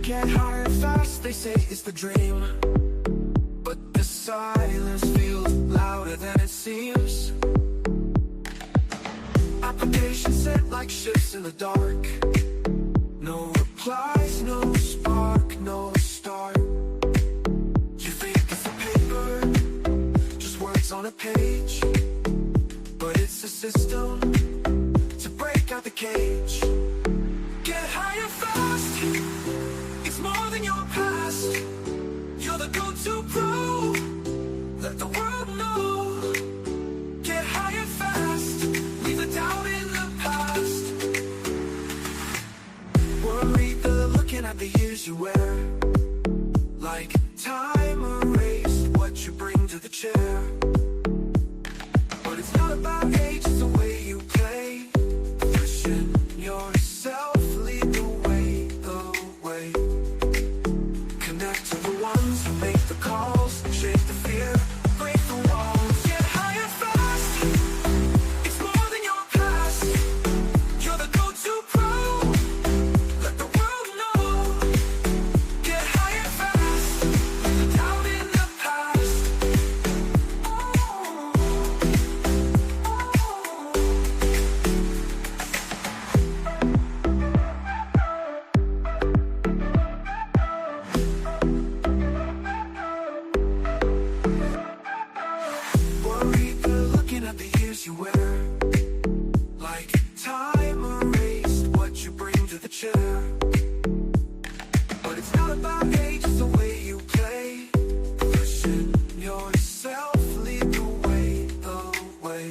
Get higher fast, they say it's the dream, but the silence feels louder than it seems. Applications sent like ships in the dark. No replies, no spark, no start. You think it's a paper, just words on a page, but it's a system to break out the cage. Get higher fast, it's more than your past. You're the go-to pro, let the world know. Get higher fast, leave the doubt in the past. Worried they're looking at the years you wear, like time erased what you bring to the chair. But it's not about age, it's the way you play. Pushing yourself, lead the way, the way. Connect to the ones who make the calls, shake the fear, break the walls. Get higher fast, it's more than your past. You're the go-to pro, let the world know. Get higher fast, leave the doubt in the past. Worried they're looking at the years you wear, like time erased what you bring to the chair. But it's not about age, it's the way you play. Pushing yourself, lead the way, the way.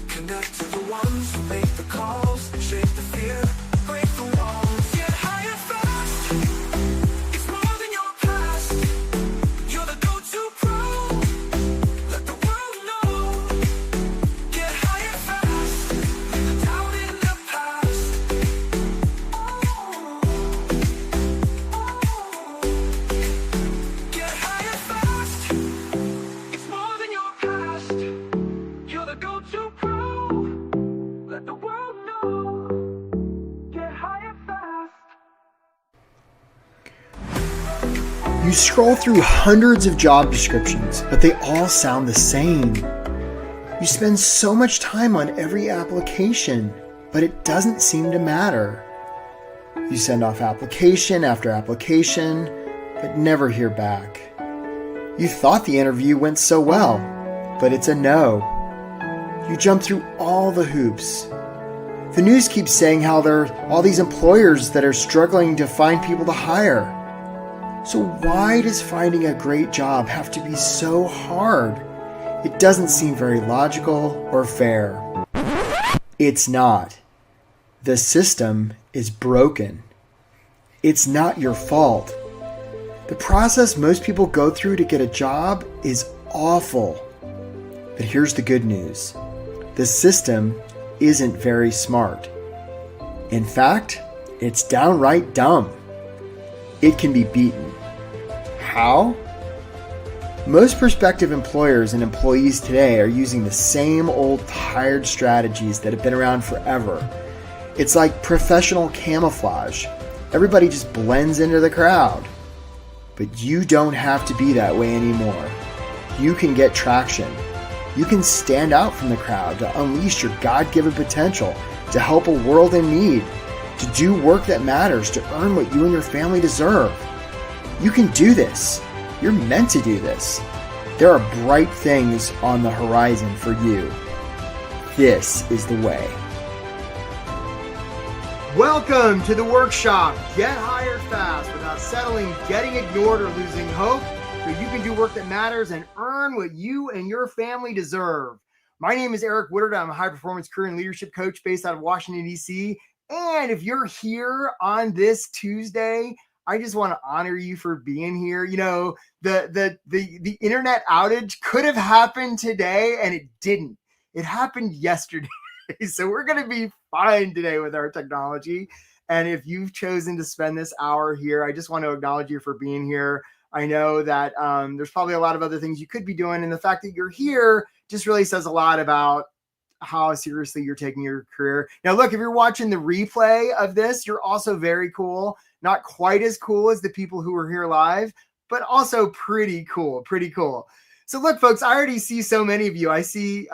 Connect to the ones who make the calls, shake the fear, break the walls. Get higher fast, it's more than your past. You're the go-to pro, let the world know. Get higher fast, leave the doubt in the past. Get higher fast, it's more than your past. You're the go-to pro, let the world know. Get higher fast. You scroll through hundreds of job descriptions, but they all sound the same. You spend so much time on every application, but it doesn't seem to matter. You send off application after application, but never hear back. You thought the interview went so well, but it's a no. You jump through all the hoops. The news keeps saying how there are all these employers that are struggling to find people to hire. So why does finding a great job have to be so hard? It doesn't seem very logical or fair. It's not. The system is broken. It's not your fault. The process most people go through to get a job is awful. But here's the good news. The system isn't very smart. In fact, it's downright dumb. It can be beaten. How? Most prospective employers and employees today are using the same old tired strategies that have been around forever. It's like professional camouflage. Everybody just blends into the crowd. But you don't have to be that way anymore. You can get traction. You can stand out from the crowd to unleash your God-given potential, to help a world in need, to do work that matters, to earn what you and your family deserve. You can do this. You're meant to do this. There are bright things on the horizon for you. This is the way. Welcome to the workshop. Get hired fast without settling, getting ignored, or losing hope, so you can do work that matters and earn what you and your family deserve. My name is Eric Woodard. I'm a high-performance career and leadership coach based out of Washington, D.C. And if you're here on this Tuesday, I just want to honor you for being here. You know, the internet outage could have happened today, and it didn't. It happened yesterday. So we're going to be fine today with our technology. And if you've chosen to spend this hour here, I just want to acknowledge you for being here. I know that there's probably a lot of other things you could be doing. And the fact that you're here just really says a lot about how seriously you're taking your career. Now, look, if you're watching the replay of this, you're also very cool. Not quite as cool as the people who are here live, but also pretty cool, pretty cool. So look, folks, I already see so many of you. I see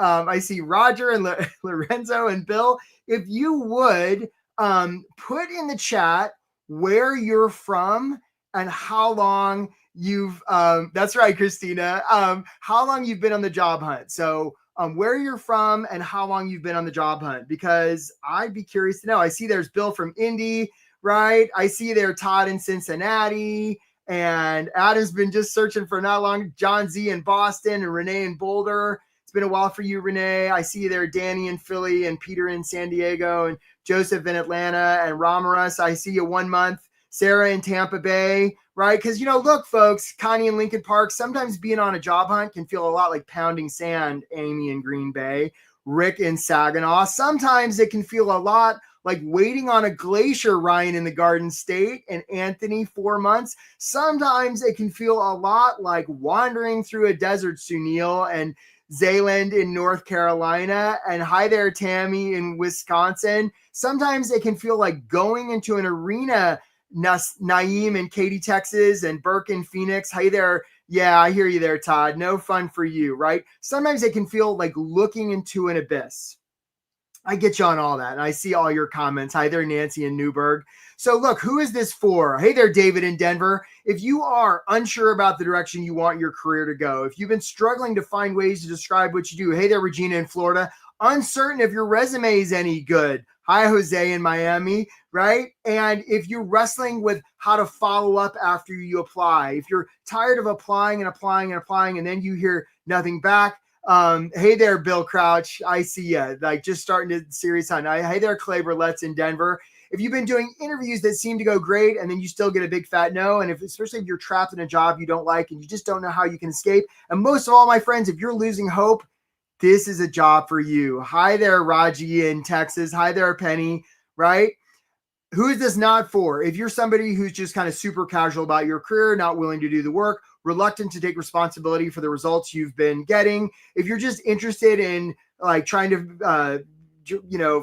Roger and Lorenzo and Bill. If you would put in the chat where you're from and how long you've, that's right, Christina, how long you've been on the job hunt. So where you're from and how long you've been on the job hunt, because I'd be curious to know. I see there's Bill from Indy, right? I see there Todd in Cincinnati, and Adam's been just searching for not long. John Z in Boston and Renee in Boulder. It's been a while for you, Renee. I see you there, Danny in Philly and Peter in San Diego and Joseph in Atlanta and Ramaras. I see you 1 month. Sarah in Tampa Bay, right? Because, look, folks, Connie in Lincoln Park, sometimes being on a job hunt can feel a lot like pounding sand, Amy in Green Bay, Rick in Saginaw. Sometimes it can feel a lot like waiting on a glacier, Ryan in the Garden State and Anthony 4 months. Sometimes it can feel a lot like wandering through a desert, Sunil and Zayland in North Carolina. And hi there, Tammy in Wisconsin. Sometimes it can feel like going into an arena, Naeem in Katy, Texas, and Burke in Phoenix. Hey there. Yeah, I hear you there, Todd. No fun for you, right? Sometimes it can feel like looking into an abyss. I get you on all that. And I see all your comments. Hi there, Nancy in Newburgh. So look, who is this for? Hey there, David in Denver. If you are unsure about the direction you want your career to go, if you've been struggling to find ways to describe what you do, hey there, Regina in Florida. Uncertain if your resume is any good. Hi, Jose in Miami, right? And if you're wrestling with how to follow up after you apply, if you're tired of applying and then you hear nothing back, hey there, Bill Crouch. I see you. Like just starting to serious hunt. Hey there, Clay Burlett's in Denver. If you've been doing interviews that seem to go great and then you still get a big fat no, and especially if you're trapped in a job you don't like and you just don't know how you can escape, and most of all, my friends, if you're losing hope, this is a job for you. Hi there, Raji in Texas. Hi there, Penny, right? Who is this not for? If you're somebody who's just kind of super casual about your career, not willing to do the work, reluctant to take responsibility for the results you've been getting, if you're just interested in like trying to,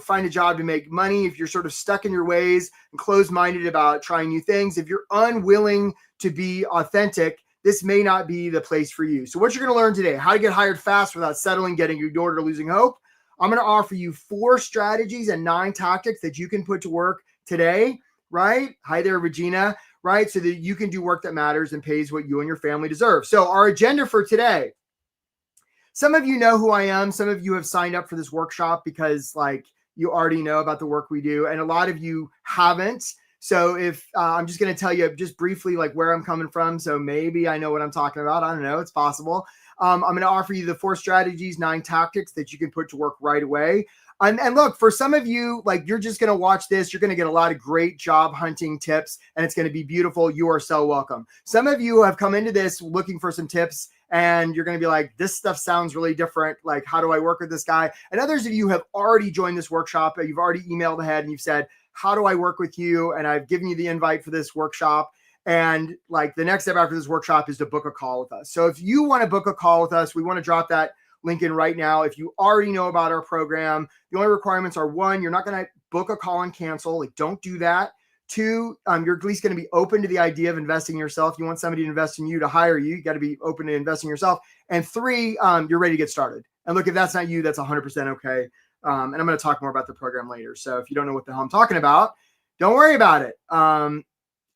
find a job to make money, if you're sort of stuck in your ways and closed-minded about trying new things, if you're unwilling to be authentic, this may not be the place for you. So what you're going to learn today, how to get hired fast without settling, getting ignored, or losing hope. I'm going to offer you 4 strategies and 9 tactics that you can put to work today, right? Hi there, Regina, right? So that you can do work that matters and pays what you and your family deserve. So our agenda for today, some of you know who I am. Some of you have signed up for this workshop because you already know about the work we do. And a lot of you haven't. So if I'm just going to tell you just briefly where I'm coming from. So maybe I know what I'm talking about. I don't know. It's possible. I'm going to offer you the 4 strategies, 9 tactics that you can put to work right away. And look, for some of you, you're just going to watch this. You're going to get a lot of great job hunting tips and it's going to be beautiful. You are so welcome. Some of you have come into this looking for some tips and you're going to be like, this stuff sounds really different. How do I work with this guy? And others of you have already joined this workshop. You've already emailed ahead and you've said, how do I work with you? And I've given you the invite for this workshop. And the next step after this workshop is to book a call with us. So if you want to book a call with us, we want to drop that link in right now. If you already know about our program, the only requirements are 1, you're not going to book a call and cancel. Don't do that. 2, you're at least going to be open to the idea of investing in yourself. You want somebody to invest in you, to hire you. You got to be open to investing in yourself. And 3, you're ready to get started. And look, if that's not you, that's 100% okay. And I'm going to talk more about the program later. So if you don't know what the hell I'm talking about, don't worry about it.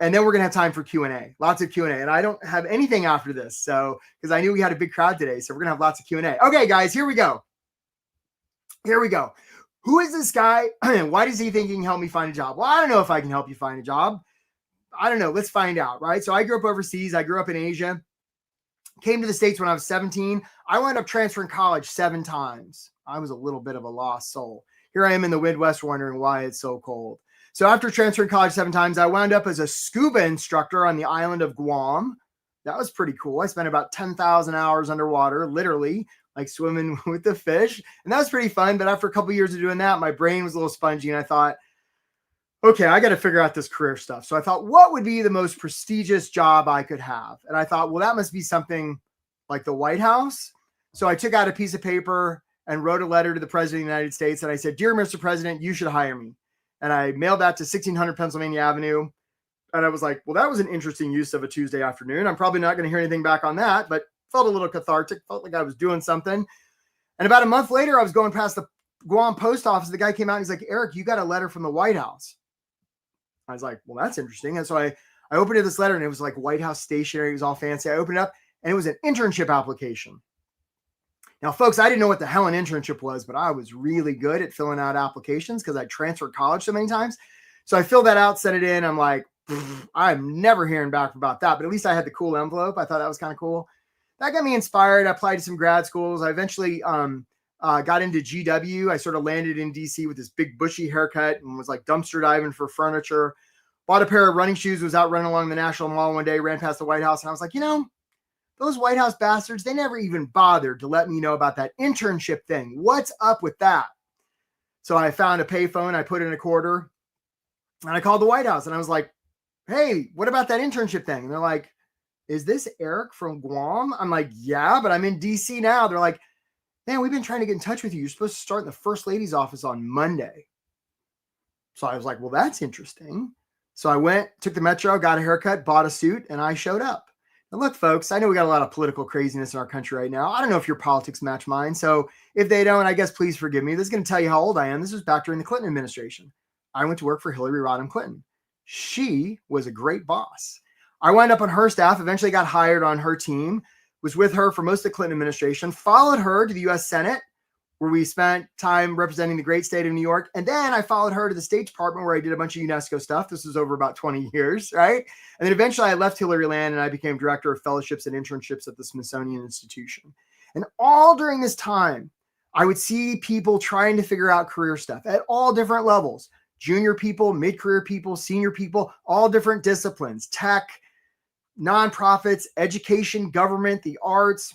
And then we're going to have time for Q&A, lots of Q&A. And I don't have anything after this. So, because I knew we had a big crowd today. So we're going to have lots of Q&A. Okay, guys, here we go. Who is this guy? Why does he think he can help me find a job? Well, I don't know if I can help you find a job. I don't know. Let's find out, right? So I grew up overseas. I grew up in Asia. Came to the States when I was 17. I wound up transferring college 7 times. I was a little bit of a lost soul. Here I am in the Midwest wondering why it's so cold. So after transferring college 7 times, I wound up as a scuba instructor on the island of Guam. That was pretty cool. I spent about 10,000 hours underwater, literally, swimming with the fish. And that was pretty fun. But after a couple of years of doing that, my brain was a little spongy. And I thought, okay, I got to figure out this career stuff. So I thought, what would be the most prestigious job I could have? And I thought, well, that must be something like the White House. So I took out a piece of paper and wrote a letter to the president of the United States. And I said, "Dear Mr. President, you should hire me." And I mailed that to 1600 Pennsylvania Avenue. And I was like, well, that was an interesting use of a Tuesday afternoon. I'm probably not going to hear anything back on that, but felt a little cathartic, felt like I was doing something. And about a month later, I was going past the Guam post office. The guy came out and he's like, "Eric, you got a letter from the White House." I was like, well, that's interesting. And so I opened this letter and it was like White House stationery. It was all fancy. I opened it up and it was an internship application. Now, folks, I didn't know what the hell an internship was, but I was really good at filling out applications because I transferred college so many times. So I filled that out, sent it in. I'm like, I'm never hearing back about that, but at least I had the cool envelope. I thought that was kind of cool. That got me inspired. I applied to some grad schools. I eventually got into GW. I sort of landed in DC with this big bushy haircut and was like dumpster diving for furniture. Bought a pair of running shoes, was out running along the National Mall one day, ran past the White House, and I was like, those White House bastards, they never even bothered to let me know about that internship thing. What's up with that? So I found a payphone. I put in a quarter and I called the White House and I was like, "Hey, what about that internship thing?" And they're like, "Is this Eric from Guam?" I'm like, "Yeah, but I'm in DC now." They're like, "Man, we've been trying to get in touch with you. You're supposed to start in the First Lady's office on Monday." So I was like, "Well, that's interesting." So I went, took the metro, got a haircut, bought a suit, and I showed up. Now, look, folks, I know we got a lot of political craziness in our country right now. I don't know if your politics match mine. So if they don't, I guess please forgive me. This is going to tell you how old I am. This was back during the Clinton administration. I went to work for Hillary Rodham Clinton. She was a great boss. I wound up on her staff, eventually got hired on her team, was with her for most of the Clinton administration, followed her to the U.S. Senate, where we spent time representing the great state of New York. And then I followed her to the State Department where I did a bunch of UNESCO stuff. This was over about 20 years, right? And then eventually I left Hillary Land and I became director of fellowships and internships at the Smithsonian Institution. And all during this time, I would see people trying to figure out career stuff at all different levels: junior people, mid-career people, senior people, all different disciplines: tech, nonprofits, education, government, the arts,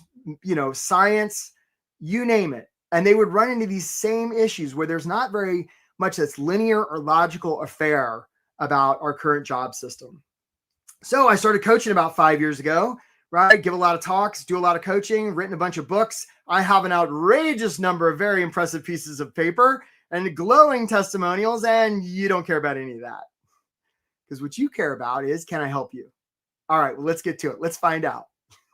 science, you name it. And they would run into these same issues where there's not very much that's linear or logical affair about our current job system. So I started coaching about 5 years ago, right? Give a lot of talks, do a lot of coaching, written a bunch of books. I have an outrageous number of very impressive pieces of paper and glowing testimonials, and you don't care about any of that. Because what you care about is, can I help you? All right, well, let's get to it. Let's find out.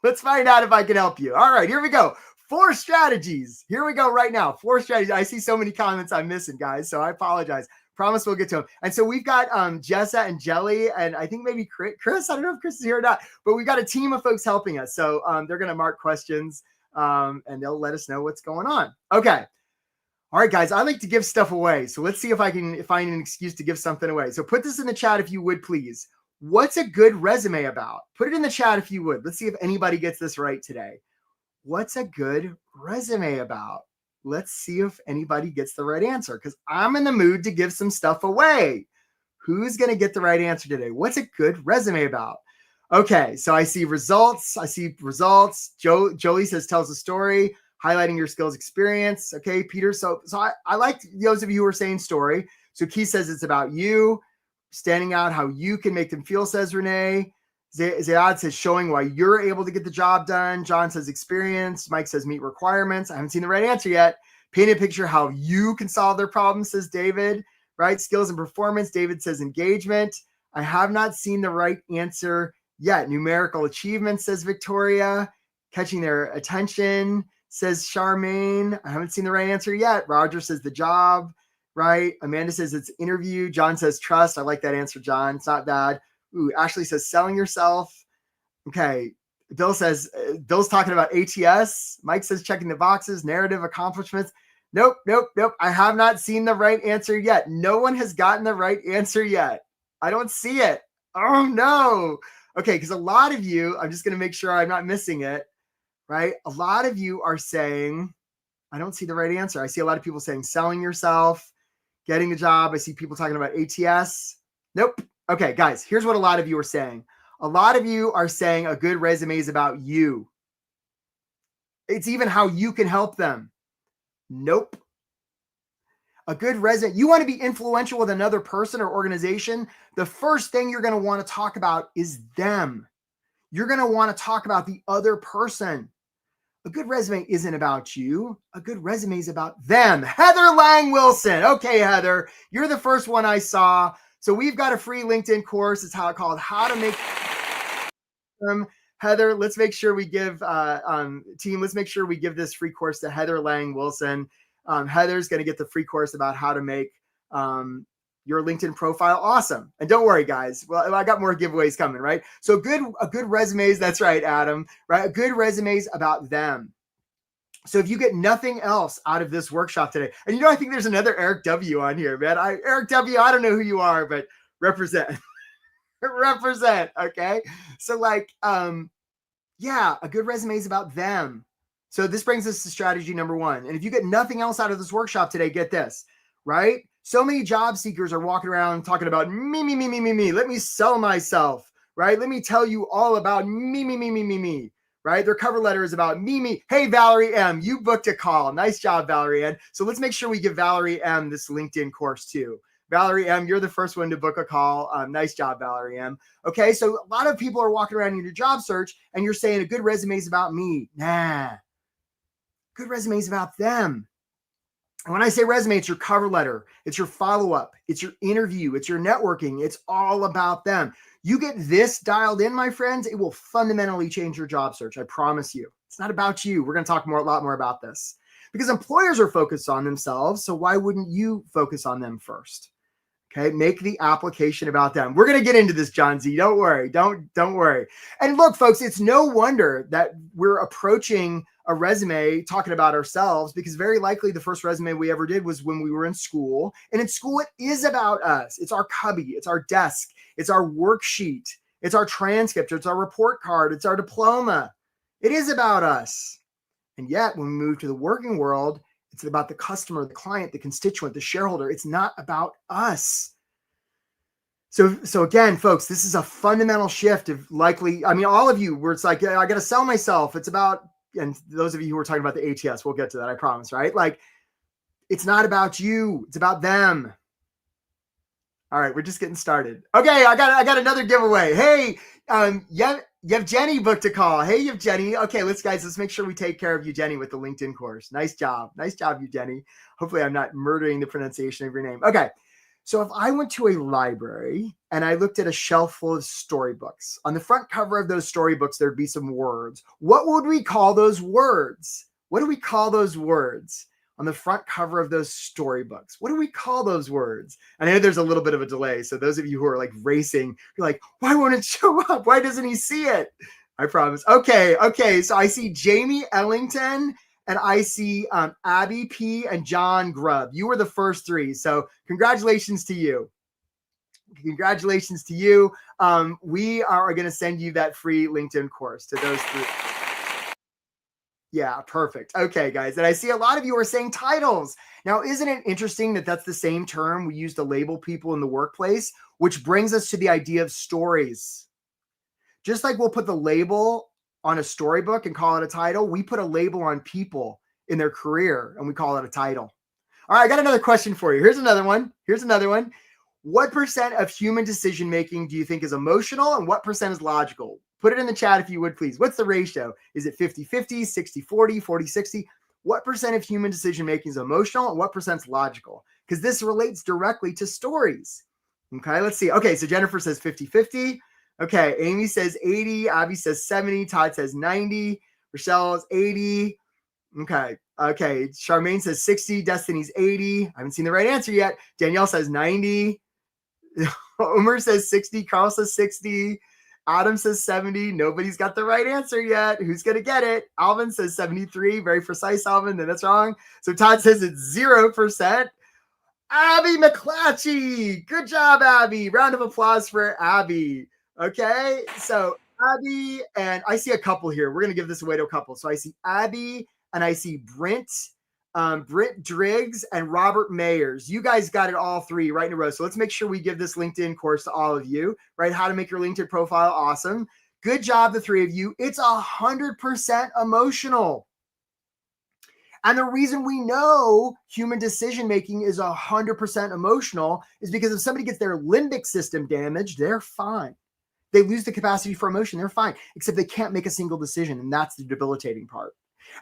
Let's find out if I can help you. All right, here we go. 4 strategies. Here we go right now. 4 strategies. I see so many comments I'm missing, guys, so I apologize. Promise we'll get to them. And so we've got Jessa and Jelly, and I think maybe Chris. I don't know if Chris is here or not, but we've got a team of folks helping us. So they're going to mark questions, and they'll let us know what's going on. Okay. All right, guys, I like to give stuff away. So let's see if I can find an excuse to give something away. So put this in the chat if you would, please. What's a good resume about? Put it in the chat if you would. Let's see if anybody gets this right today. What's a good resume about? Let's see if anybody gets the right answer, because I'm in the mood to give some stuff away. Who's going to get the right answer today? What's a good resume about? Okay, so I see results. Jolie says, tells a story, highlighting your skills, experience. Okay, Peter. So I like those of you who are saying story. So Keith says it's about you, standing out how you can make them feel, says Renee. Zayad says showing why you're able to get the job done. John says experience. Mike says meet requirements. I haven't seen the right answer yet. Paint a picture how you can solve their problems, says David. Right? Skills and performance. David says engagement. I have not seen the right answer yet. Numerical achievement, says Victoria. Catching their attention, says Charmaine. I haven't seen the right answer yet. Roger says the job. Right? Amanda says it's interview. John says trust. I like that answer, John. It's not bad. Ooh, Ashley says selling yourself. Okay. Bill says, Bill's talking about ATS. Mike says checking the boxes, narrative, accomplishments. Nope. I have not seen the right answer yet. No one has gotten the right answer yet. I don't see it. Oh, no. Okay, because a lot of you, I'm just going to make sure I'm not missing it, right? A lot of you are saying, I don't see the right answer. I see a lot of people saying selling yourself, getting a job. I see people talking about ATS. Nope. Okay, guys, here's what a lot of you are saying. A lot of you are saying a good resume is about you. It's even how you can help them. Nope. A good resume, you want to be influential with another person or organization, the first thing you're going to want to talk about is them. You're going to want to talk about the other person. A good resume isn't about you. A good resume is about them. Heather Lang Wilson. Okay, Heather, you're the first one I saw. So we've got a free LinkedIn course. It's called How to Make Them. Heather, let's make sure we give team. Let's make sure we give this free course to Heather Lang Wilson. Heather's going to get the free course about how to make your LinkedIn profile awesome. And don't worry, guys. Well, I got more giveaways coming, right? So a good resumes. That's right, Adam. Right, a good resumes about them. So if you get nothing else out of this workshop today, and I think there's another Eric W on here, man. Eric W, I don't know who you are, but represent. Represent. Okay. So a good resume is about them. So this brings us to strategy number 1. And if you get nothing else out of this workshop today, get this, right? So many job seekers are walking around talking about me. Let me sell myself, right? Let me tell you all about me, right? Their cover letter is about me. Hey, Valerie M, you booked a call. Nice job, Valerie M. So let's make sure we give Valerie M this LinkedIn course too. Valerie M, you're the first one to book a call. Nice job, Valerie M. Okay, so a lot of people are walking around in your job search and you're saying a good resume is about me. Nah, good resume is about them. And when I say resume, it's your cover letter, it's your follow-up, it's your interview, it's your networking. It's all about them. You get this dialed in, my friends, it will fundamentally change your job search. I promise you. It's not about you. We're going to talk a lot more about this because employers are focused on themselves. So why wouldn't you focus on them first? Okay, make the application about them. We're going to get into this, John Z. Don't worry. Don't worry. And look, folks, it's no wonder that we're approaching a resume talking about ourselves because very likely the first resume we ever did was when we were in school. And in school, it is about us. It's our cubby. It's our desk. It's our worksheet. It's our transcript. It's our report card. It's our diploma. It is about us. And yet, when we move to the working world, it's about the customer, the client, the constituent, the shareholder. It's not about us. So again, folks, this is a fundamental shift of all of you, where it's like, I got to sell myself. It's about, and those of you who are talking about the ATS, we'll get to that, I promise, right? It's not about you. It's about them. All right, we're just getting started. Okay, I got another giveaway. Hey, Yevgeny booked a call. Hey, Yevgeny. Okay, let's make sure we take care of Yevgeny with the LinkedIn course. Nice job, Yevgeny. Hopefully, I'm not murdering the pronunciation of your name. Okay, so if I went to a library and I looked at a shelf full of storybooks, on the front cover of those storybooks, there'd be some words. What would we call those words? What do we call those words? On the front cover of those storybooks, what do we call those words? And I know there's a little bit of a delay. So those of you who are racing, you're like, why won't it show up? Why doesn't he see it? I promise. Okay. So I see Jamie Ellington and I see Abby P and John Grubb. You were the first 3. So congratulations to you. We are going to send you that free LinkedIn course to those 3. Yeah, perfect. Okay, guys. And I see a lot of you are saying titles. Now, isn't it interesting that that's the same term we use to label people in the workplace, which brings us to the idea of stories. Just like we'll put the label on a storybook and call it a title, we put a label on people in their career and we call it a title. All right, I got another question for you. Here's another one. What percent of human decision-making do you think is emotional and what percent is logical? Put it in the chat if you would, please. What's the ratio? Is it 50-50, 60-40, 40-60? What percent of human decision-making is emotional and what percent is logical? Because this relates directly to stories. Okay, let's see. Okay, so Jennifer says 50-50. Okay, Amy says 80. Abby says 70. Todd says 90. Rochelle is 80. Okay. Charmaine says 60. Destiny's 80. I haven't seen the right answer yet. Danielle says 90. Omer says 60. Carl says 60. Adam says 70. Nobody's got the right answer yet. Who's going to get it? Alvin says 73. Very precise, Alvin. Then that's wrong. So Todd says it's 0%. Abby McClatchy. Good job, Abby. Round of applause for Abby. Okay. So Abby, and I see a couple here. We're going to give this away to a couple. So I see Abby and I see Brent Driggs and Robert Mayers. You guys got it all 3 right in a row. So let's make sure we give this LinkedIn course to all of you, right? How to make your LinkedIn profile awesome. Good job, the 3 of you. It's 100% emotional. And the reason we know human decision-making is 100% emotional is because if somebody gets their limbic system damaged, they're fine. They lose the capacity for emotion, they're fine, except they can't make a single decision. And that's the debilitating part.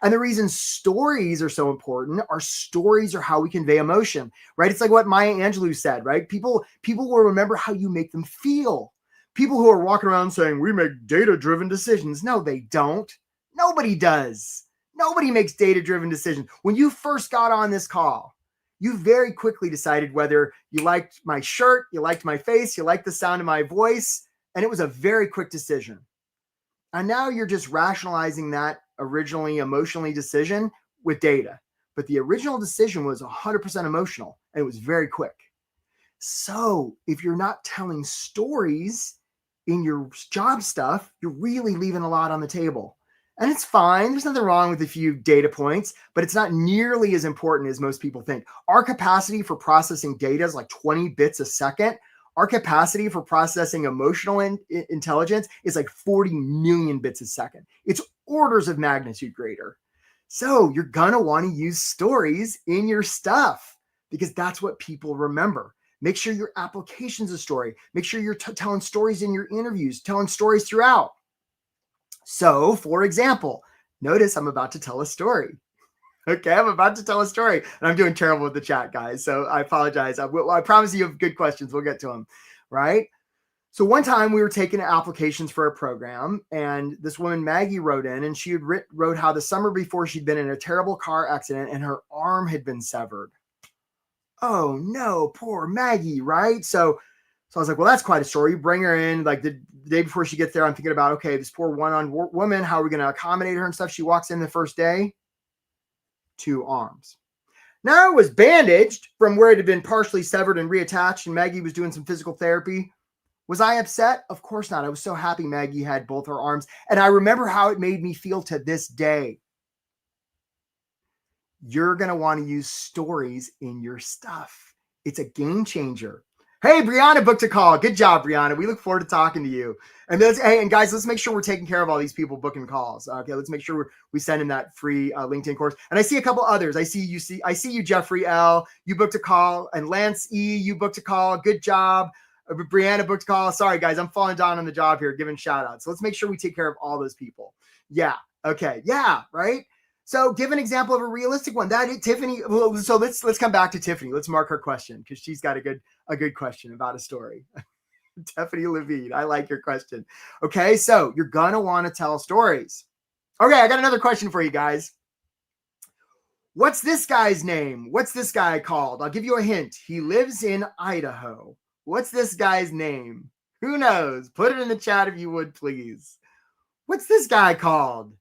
And the reason stories are so important are stories are how we convey emotion, right? It's like what Maya Angelou said, right? People will remember how you make them feel. People who are walking around saying, we make data-driven decisions. No, they don't. Nobody does. Nobody makes data-driven decisions. When you first got on this call, you very quickly decided whether you liked my shirt, you liked my face, you liked the sound of my voice, and it was a very quick decision. And now you're just rationalizing that originally emotionally decision with data. But the original decision was 100% emotional and it was very quick. So if you're not telling stories in your job stuff, you're really leaving a lot on the table. And it's fine. There's nothing wrong with a few data points, but it's not nearly as important as most people think. Our capacity for processing data is like 20 bits a second. Our capacity for processing emotional intelligence is like 40 million bits a second. It's orders of magnitude greater. So you're going to want to use stories in your stuff because that's what people remember. Make sure your application's a story. Make sure you're telling stories in your interviews, telling stories throughout. So, for example, notice I'm about to tell a story. Okay, I'm about to tell a story. And I'm doing terrible with the chat, guys. So I apologize. I promise you have good questions. We'll get to them, right? So one time we were taking applications for a program, and this woman, Maggie, wrote in, and she had wrote how the summer before she'd been in a terrible car accident and her arm had been severed. Oh, no, poor Maggie, right? So I was like, well, that's quite a story. You bring her in, like the day before she gets there, I'm thinking about, okay, this poor woman, how are we going to accommodate her and stuff? She walks in the first day, 2 arms. Now it was bandaged from where it had been partially severed and reattached, and Maggie was doing some physical therapy. Was I upset? Of course not. I was so happy Maggie had both her arms, and I remember how it made me feel to this day. You're going to want to use stories in your stuff. It's a game changer. Hey, Brianna booked a call. Good job, Brianna. We look forward to talking to you. And guys, let's make sure we're taking care of all these people booking calls. Okay, let's make sure we send in that free LinkedIn course. And I see a couple others. I see you, Jeffrey L. You booked a call, and Lance E. You booked a call. Good job. Brianna booked a call. Sorry, guys, I'm falling down on the job here, giving shout outs. So let's make sure we take care of all those people. Yeah. Okay. Yeah. Right. So give an example of a realistic one. Tiffany. So let's come back to Tiffany. Let's mark her question because she's got a good question about a story. Tiffany Levine, I like your question. Okay, so you're gonna want to tell stories. Okay, I got another question for you guys. What's this guy's name? What's this guy called? I'll give you a hint. He lives in Idaho. What's this guy's name? Who knows? Put it in the chat if you would, please. What's this guy called?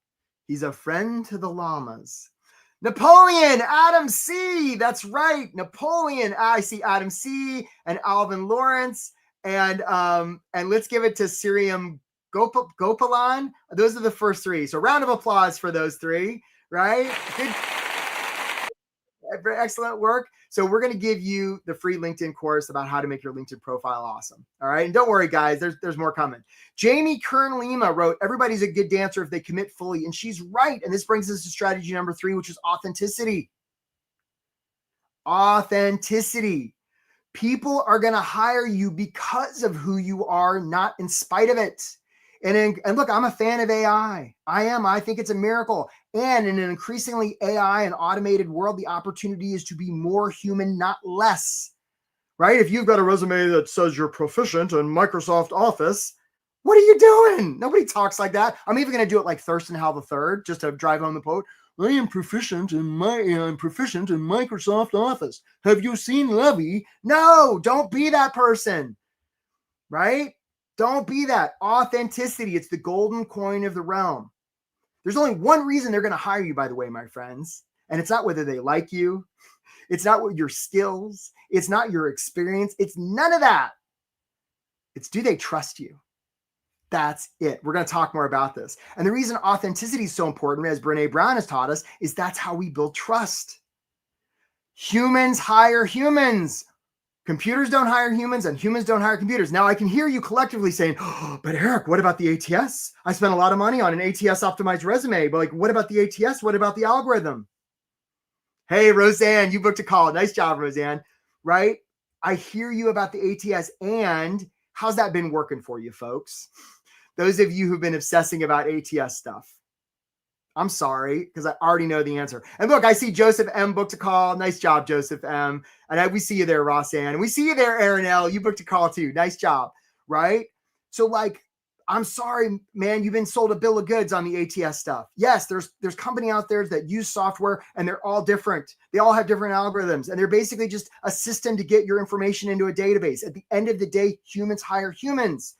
He's a friend to the llamas. Napoleon, Adam C. That's right. Napoleon. I see Adam C. and Alvin Lawrence. And let's give it to Siriam Gopalan. Those are the first 3. So round of applause for those 3, right? Good. Excellent work. So we're going to give you the free LinkedIn course about how to make your LinkedIn profile awesome. All right. And don't worry, guys, there's more coming. Jamie Kern Lima wrote, everybody's a good dancer if they commit fully. And she's right. And this brings us to strategy number 3, which is authenticity. Authenticity. People are going to hire you because of who you are, not in spite of it. And look, I'm a fan of AI. I am. I think it's a miracle. And in an increasingly AI and automated world, the opportunity is to be more human, not less. Right? If you've got a resume that says you're proficient in Microsoft Office, what are you doing? Nobody talks like that. I'm even going to do it like Thurston Howell III, just to drive home the point. I am proficient in Microsoft Office. Have you seen Levy? No, don't be that person. Right? Don't be that. Authenticity. It's the golden coin of the realm. There's only one reason they're going to hire you, by the way, my friends. And it's not whether they like you. It's not what your skills. It's not your experience. It's none of that. It's do they trust you? That's it. We're going to talk more about this. And the reason authenticity is so important, as Brene Brown has taught us, is that's how we build trust. Humans hire humans. Computers don't hire humans and humans don't hire computers. Now I can hear you collectively saying, oh, but Eric, what about the ATS? I spent a lot of money on an ATS optimized resume, but like, what about the ATS? What about the algorithm? Hey, Roseanne, you booked a call. Nice job, Roseanne. Right? I hear you about the ATS, and how's that been working for you, folks? Those of you who've been obsessing about ATS stuff. I'm sorry, because I already know the answer. And look, I see Joseph M booked a call. Nice job, Joseph M. And we see you there, Rosanne. And we see you there, Aaron L. You booked a call too. Nice job, right? So like, I'm sorry, man, you've been sold a bill of goods on the ATS stuff. Yes, there's company out there that use software and they're all different. They all have different algorithms and they're basically just a system to get your information into a database. At the end of the day, humans hire humans.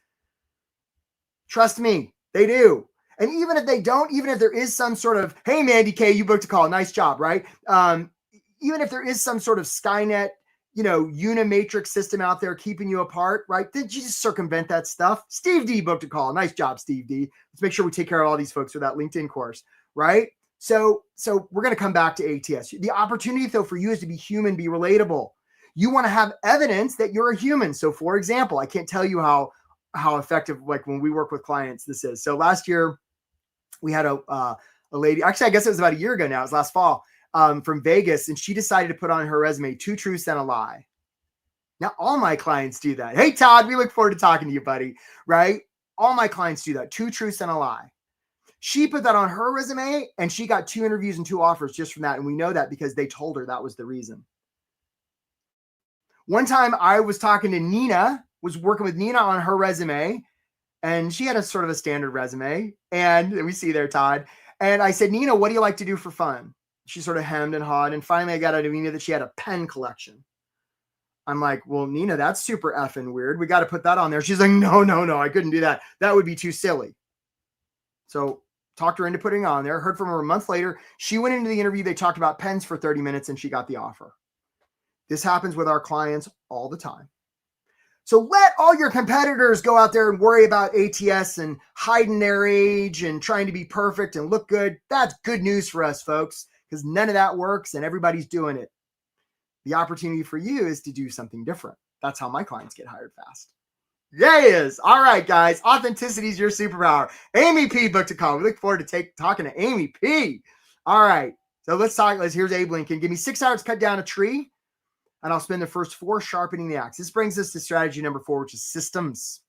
Trust me, they do. And even if they don't, even if there is some sort of, hey, Mandy K, you booked a call, nice job, right? Even if there is some sort of Skynet, Unimatrix system out there keeping you apart, right? Then you just circumvent that stuff. Steve D booked a call. Nice job, Steve D. Let's make sure we take care of all these folks with that LinkedIn course, right? So we're going to come back to ATS. The opportunity, though, for you is to be human, be relatable. You want to have evidence that you're a human. So, for example, I can't tell you how effective, like when we work with clients, this is. So last year, we had a lady, actually, I guess it was about a year ago now, it was last fall, from Vegas, and she decided to put on her resume 2 truths and a lie. Now, all my clients do that. Hey, Todd, we look forward to talking to you, buddy, right? All my clients do that, 2 truths and a lie. She put that on her resume, and she got 2 interviews and 2 offers just from that, and we know that because they told her that was the reason. One time, I was talking to Nina, was working with Nina on her resume, and she had a sort of a standard resume, and we see there, Todd. And I said, Nina, what do you like to do for fun? She sort of hemmed and hawed. And finally, I got out of Nina that she had a pen collection. I'm like, well, Nina, that's super effing weird. We got to put that on there. She's like, no, I couldn't do that. That would be too silly. So talked her into putting it on there. Heard from her a month later. She went into the interview. They talked about pens for 30 minutes, and she got the offer. This happens with our clients all the time. So let all your competitors go out there and worry about ATS and hiding their age and trying to be perfect and look good. That's good news for us, folks, because none of that works and everybody's doing it. The opportunity for you is to do something different. That's how my clients get hired fast. Yeah, it is. All right, guys. Authenticity is your superpower. Amy P booked a call. We look forward to talking to Amy P. All right. So let's talk. Here's Abe Lincoln. Give me 6 hours to cut down a tree, and I'll spend the first 4 sharpening the axe. This brings us to strategy number 4, which is systems.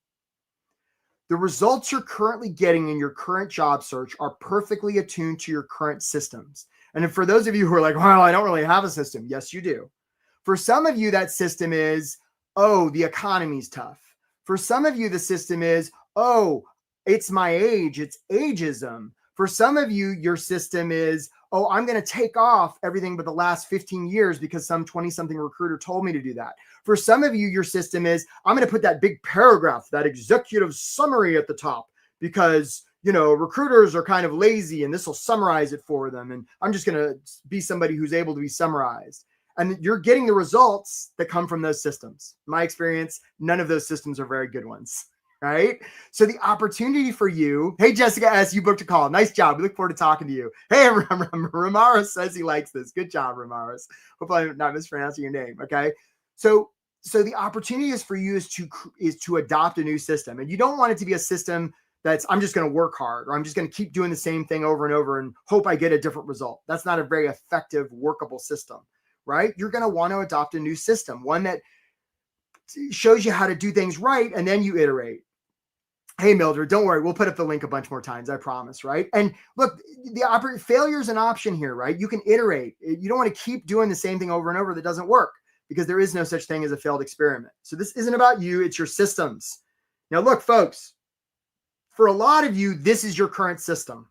The results you're currently getting in your current job search are perfectly attuned to your current systems. And for those of you who are like, well, I don't really have a system. Yes, you do. For some of you, that system is, oh, the economy's tough. For some of you, the system is, oh, it's my age. It's ageism. For some of you, your system is, oh, I'm going to take off everything but the last 15 years because some 20-something recruiter told me to do that. For some of you, your system is, I'm going to put that big paragraph, that executive summary at the top because, recruiters are kind of lazy and this will summarize it for them. And I'm just going to be somebody who's able to be summarized. And you're getting the results that come from those systems. In my experience, none of those systems are very good ones. Right? So the opportunity for you, hey, Jessica S., you booked a call. Nice job. We look forward to talking to you. Hey, Ramaris says he likes this. Good job, Ramaris. Hopefully I'm not mispronouncing your name. Okay. So the opportunity is for you is to adopt a new system. And you don't want it to be a system that's, I'm just going to work hard, or I'm just going to keep doing the same thing over and over and hope I get a different result. That's not a very effective, workable system, right? You're going to want to adopt a new system, one that shows you how to do things right. And then you iterate. Hey, Mildred, don't worry. We'll put up the link a bunch more times. I promise. Right. And look, failure is an option here, right? You can iterate. You don't want to keep doing the same thing over and over that doesn't work because there is no such thing as a failed experiment. So this isn't about you. It's your systems. Now, look, folks, for a lot of you, this is your current system.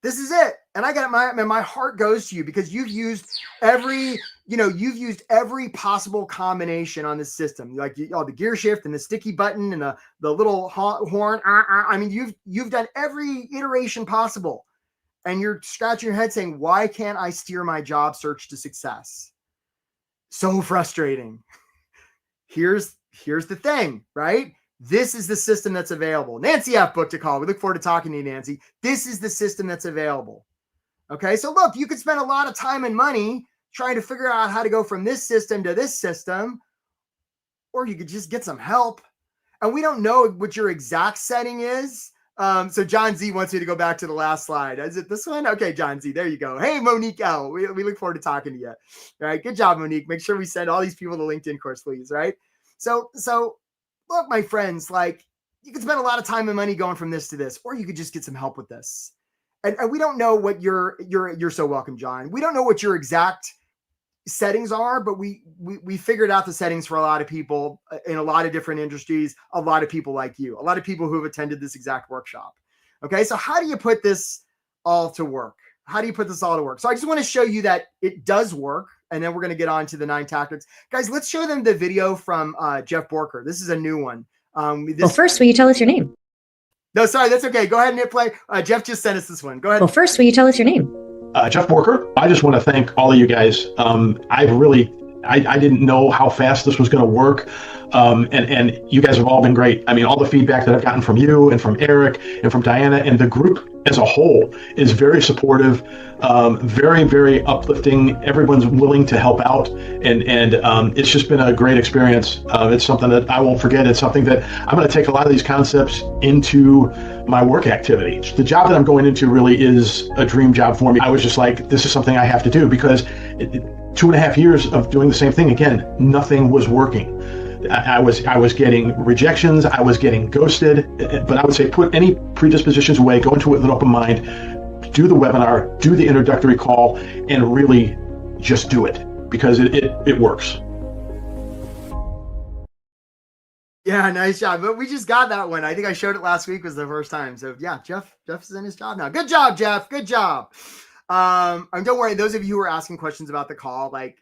This is it. And I got my heart goes to you because you've used every possible combination on this system, like the gear shift and the sticky button and the little horn. I mean, you've done every iteration possible, and you're scratching your head saying, why can't I steer my job search to success? So frustrating. Here's the thing, right? This is the system that's available. Nancy F. booked a call. We look forward to talking to you, Nancy. This is the system that's available. Okay, so look, you could spend a lot of time and money trying to figure out how to go from this system to this system, or you could just get some help. And we don't know what your exact setting is. So John Z wants me to go back to the last slide. Is it this one? Okay, John Z, there you go. Hey, Monique L. We look forward to talking to you. All right, good job, Monique. Make sure we send all these people to LinkedIn course, please, right? So look, my friends, like you could spend a lot of time and money going from this to this, or you could just get some help with this. and we don't know what you're so welcome, John. We don't know what your exact settings are, but we figured out the settings for a lot of people in a lot of different industries, a lot of people like you, a lot of people who have attended this exact workshop. Okay. So how do you put this all to work? How do you put this all to work? So I just want to show you that it does work. And then we're going to get on to the 9 tactics. Guys, let's show them the video from Jeff Borker. This is a new one. Well, first, will you tell us your name? No, sorry, that's okay. Go ahead and hit play. Jeff just sent us this one. Go ahead. Well, first, will you tell us your name? Jeff Borker. I just want to thank all of you guys. I didn't know how fast this was going to work. And you guys have all been great. I mean, all the feedback that I've gotten from you and from Eric and from Diana and the group as a whole is very supportive, very, very uplifting. Everyone's willing to help out. And it's just been a great experience. It's something that I won't forget. It's something that I'm going to take a lot of these concepts into my work activity. The job that I'm going into really is a dream job for me. I was just like, this is something I have to do because 2.5 years of doing the same thing again, nothing was working. I was getting rejections, I was getting ghosted, but I would say put any predispositions away, go into it with an open mind, do the webinar, do the introductory call, and really just do it because it works. Yeah, nice job. But we just got that one. I think I showed it last week was the first time. So yeah, Jeff's in his job now. Good job, Jeff. Good job. And don't worry, those of you who are asking questions about the call, like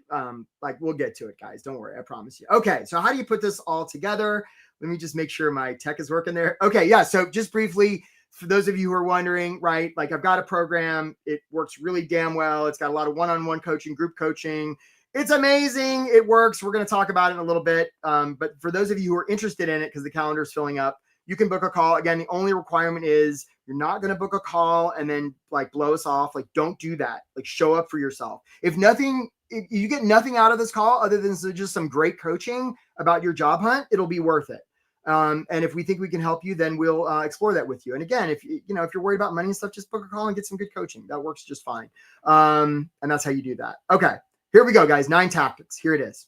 we'll get to it, guys. Don't worry, I promise you. Okay, so how do you put this all together? Let me just make sure my tech is working there. Okay, yeah. So just briefly, for those of you who are wondering, right? Like I've got a program. It works really damn well. It's got a lot of one-on-one coaching, group coaching. It's amazing. It works. We're going to talk about it in a little bit. But for those of you who are interested in it, because the calendar is filling up, you can book a call. Again, the only requirement is you're not going to book a call and then like blow us off. Like, don't do that. Like, show up for yourself. If you get nothing out of this call other than just some great coaching about your job hunt, it'll be worth it. And if we think we can help you, then we'll explore that with you. And again, if you're worried about money and stuff, just book a call and get some good coaching. That works just fine. And that's how you do that. Okay, here we go, guys. 9 tactics. Here it is.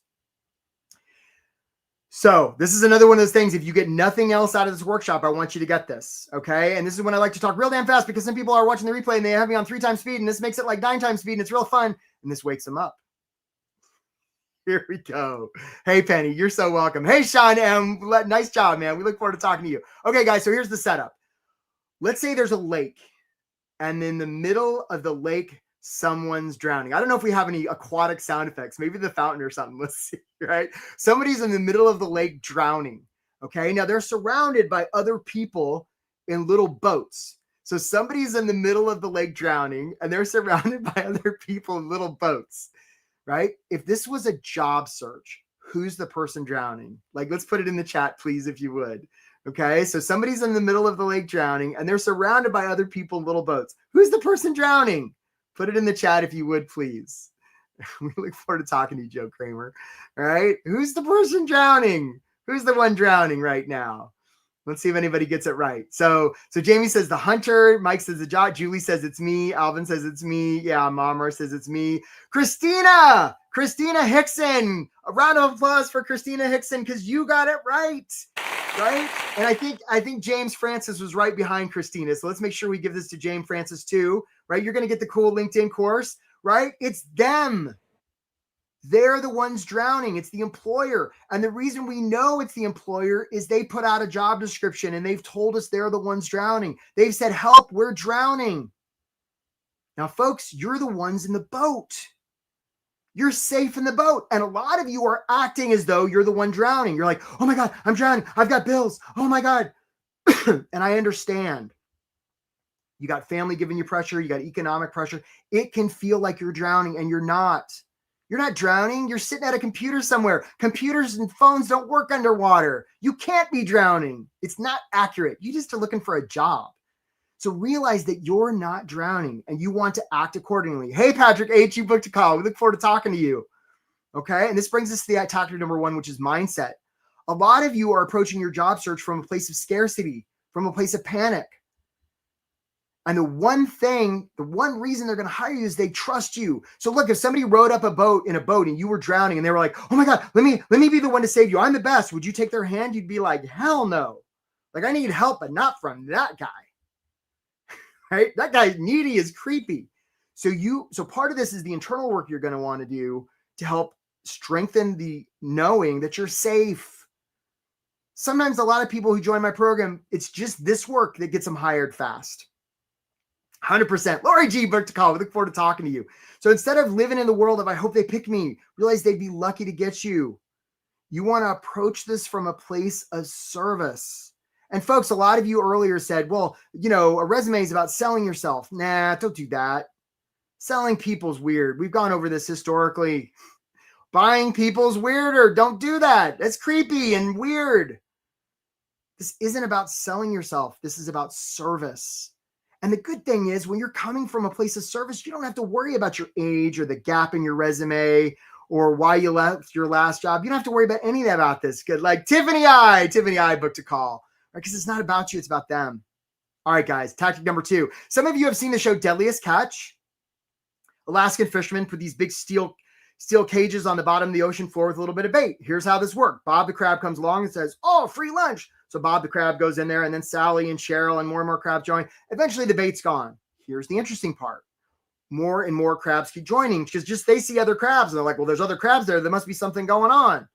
So this is another one of those things. If you get nothing else out of this workshop, I want you to get this. Okay. And this is when I like to talk real damn fast because some people are watching the replay and they have me on 3 times speed and this makes it like 9 times speed and it's real fun. And this wakes them up. Here we go. Hey, Penny, you're so welcome. Hey, Sean M. Nice job, man. We look forward to talking to you. Okay, guys. So here's the setup. Let's say there's a lake and in the middle of the lake, someone's drowning. I don't know if we have any aquatic sound effects, maybe the fountain or something. Let's see, right? Somebody's in the middle of the lake drowning. Okay. Now they're surrounded by other people in little boats. So somebody's in the middle of the lake drowning and they're surrounded by other people in little boats, right? If this was a job search, who's the person drowning? Like, let's put it in the chat, please, if you would. Okay. So somebody's in the middle of the lake drowning and they're surrounded by other people in little boats. Who's the person drowning? Put it in the chat if you would, please. We look forward to talking to you, Joe Kramer. All right. Who's the person drowning? Who's the one drowning right now? Let's see if anybody gets it right. So Jamie says the hunter. Mike says the job. Julie says it's me. Alvin says it's me. Yeah, Mamar says it's me. Christina Hickson. A round of applause for Christina Hickson because you got it right. Right? And I think James Francis was right behind Christina. So let's make sure we give this to James Francis too. Right? You're going to get the cool LinkedIn course, right? It's them. They're the ones drowning. It's the employer. And the reason we know it's the employer is they put out a job description and they've told us they're the ones drowning. They've said, help, we're drowning. Now, folks, you're the ones in the boat. You're safe in the boat. And a lot of you are acting as though you're the one drowning. You're like, oh my God, I'm drowning. I've got bills. Oh my God. And I understand. You got family giving you pressure. You got economic pressure. It can feel like you're drowning and you're not. You're not drowning. You're sitting at a computer somewhere. Computers and phones don't work underwater. You can't be drowning. It's not accurate. You just are looking for a job. So realize that you're not drowning and you want to act accordingly. Hey, Patrick H., you booked a call. We look forward to talking to you. Okay. And this brings us to the tactic number 1, which is mindset. A lot of you are approaching your job search from a place of scarcity, from a place of panic. And the one reason they're going to hire you is they trust you. So look, if somebody rowed up in a boat and you were drowning and they were like, oh my God, let me be the one to save you. I'm the best. Would you take their hand? You'd be like, hell no. Like, I need help, but not from that guy. right? That guy needy is creepy. So part of this is the internal work you're going to want to do to help strengthen the knowing that you're safe. Sometimes a lot of people who join my program, it's just this work that gets them hired fast. 100%. Lori G booked a call. We look forward to talking to you. So instead of living in the world of, I hope they pick me, realize they'd be lucky to get you. You want to approach this from a place of service. And folks, a lot of you earlier said, well, a resume is about selling yourself. Nah, don't do that. Selling people's weird. We've gone over this historically. Buying people's weirder. Don't do that. That's creepy and weird. This isn't about selling yourself. This is about service. And the good thing is when you're coming from a place of service, you don't have to worry about your age or the gap in your resume or why you left your last job. You don't have to worry about any of that about this. Good. Like Tiffany I booked a call, right? Because it's not about you. It's about them. All right, guys. Tactic number 2. Some of you have seen the show Deadliest Catch. Alaskan fishermen put these big steel cages on the bottom of the ocean floor with a little bit of bait. Here's how this worked. Bob the crab comes along and says, oh, free lunch. So Bob the crab goes in there, and then Sally and Cheryl and more crabs join. Eventually the bait's gone. Here's the interesting part. More and more crabs keep joining because just they see other crabs and they're like, well, there's other crabs there. There must be something going on.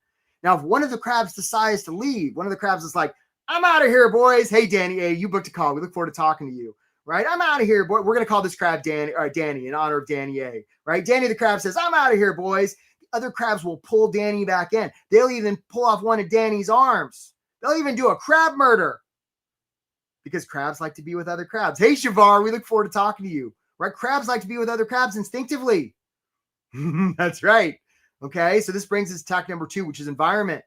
Now, if one of the crabs decides to leave, one of the crabs is like, I'm out of here, boys. Hey, Danny, hey, you booked a call. We look forward to talking to you. Right? I'm out of here, boy. We're going to call this crab Danny in honor of Danny A. Right? Danny the crab says, I'm out of here, boys. The other crabs will pull Danny back in. They'll even pull off one of Danny's arms. They'll even do a crab murder because crabs like to be with other crabs. Hey, Shavar, we look forward to talking to you. Right? Crabs like to be with other crabs instinctively. That's right. Okay. So this brings us to tactic number 2, which is environment.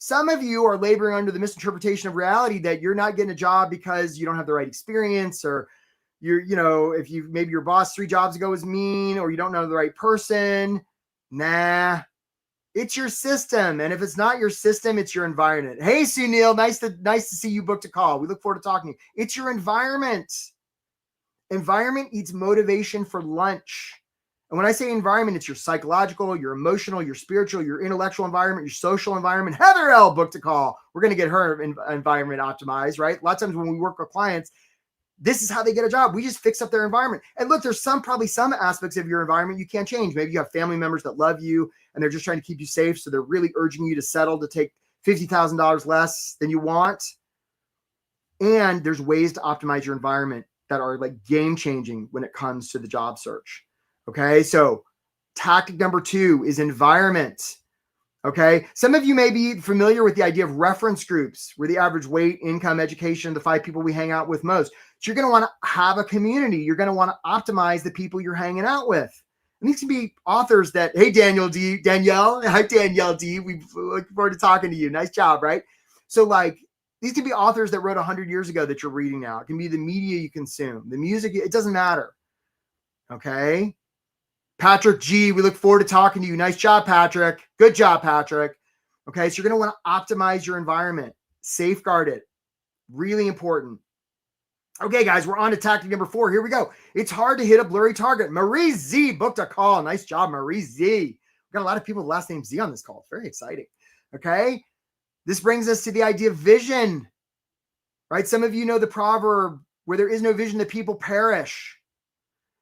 Some of you are laboring under the misinterpretation of reality that you're not getting a job because you don't have the right experience, or if maybe your boss 3 jobs ago was mean, or you don't know the right person. Nah, it's your system. And if it's not your system, it's your environment. Hey, Sunil, nice to see you booked a call. We look forward to talking to you. It's your environment. Environment eats motivation for lunch. And when I say environment, it's your psychological, your emotional, your spiritual, your intellectual environment, your social environment. Heather L booked a call. We're going to get her environment optimized, right? A lot of times when we work with clients, this is how they get a job. We just fix up their environment. And look, there's probably some aspects of your environment you can't change. Maybe you have family members that love you and they're just trying to keep you safe. So they're really urging you to settle to take $50,000 less than you want. And there's ways to optimize your environment that are like game changing when it comes to the job search. Okay. So tactic number 2 is environment. Okay. Some of you may be familiar with the idea of reference groups. We're the average weight, income, education, the 5 people we hang out with most. So you're going to want to have a community. You're going to want to optimize the people you're hanging out with. And these can be authors that, hey, Danielle. Hi, Danielle D. We look forward to talking to you. Nice job. Right. So these can be authors that wrote 100 years ago that you're reading now. It can be the media you consume, the music. It doesn't matter. Okay. Patrick G, we look forward to talking to you. Nice job, Patrick. Good job, Patrick. Okay, so you're going to want to optimize your environment. Safeguard it. Really important. Okay, guys, we're on to tactic number 4. Here we go. It's hard to hit a blurry target. Marie Z booked a call. Nice job, Marie Z. We've got a lot of people with last name Z on this call. It's very exciting. Okay, this brings us to the idea of vision. Right? Some of you know the proverb, where there is no vision, the people perish.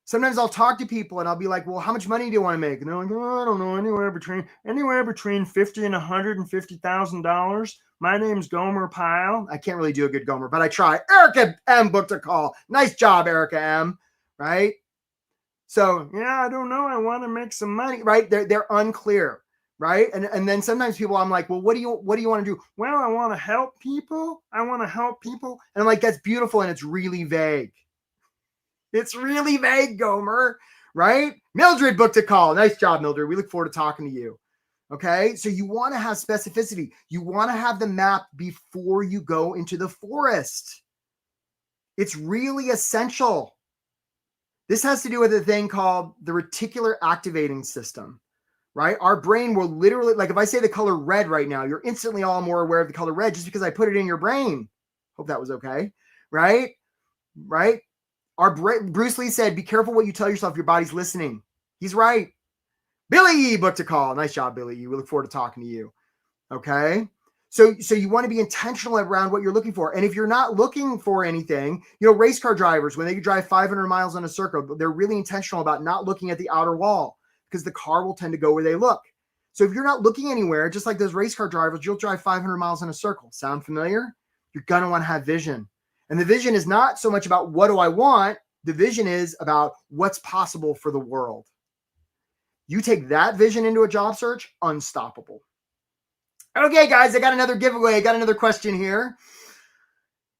Sometimes I'll talk to people and I'll be like, well, how much money do you want to make? And they're like, oh, I don't know, anywhere between $50,000 and $150,000. My name's Gomer Pyle. I can't really do a good Gomer, but I try. Erica M booked a call. Nice job, Erica M. Right? So, yeah, I don't know. I want to make some money. Right? They're unclear. Right? And then sometimes people, I'm like, well, what do you want to do? Well, I want to help people. And I'm like, that's beautiful. And it's really vague. It's really vague, Gomer, right? Mildred booked a call. Nice job, Mildred. We look forward to talking to you. Okay. So you want to have specificity. You want to have the map before you go into the forest. It's really essential. This has to do with a thing called the reticular activating system, right? Our brain will literally, like if I say the color red right now, you're instantly all more aware of the color red just because I put it in your brain. Hope that was okay. Right? Right? Bruce Lee said, be careful what you tell yourself. Your body's listening. He's right. Billy E booked a call. Nice job, Billy E. We look forward to talking to you. Okay. So you want to be intentional around what you're looking for. And if you're not looking for anything, race car drivers, when they drive 500 miles on a circle, they're really intentional about not looking at the outer wall because the car will tend to go where they look. So if you're not looking anywhere, just like those race car drivers, you'll drive 500 miles in a circle. Sound familiar? You're going to want to have vision. And the vision is not so much about what do I want? The vision is about what's possible for the world. You take that vision into a job search, unstoppable. Okay, guys, I got another giveaway. I got another question here.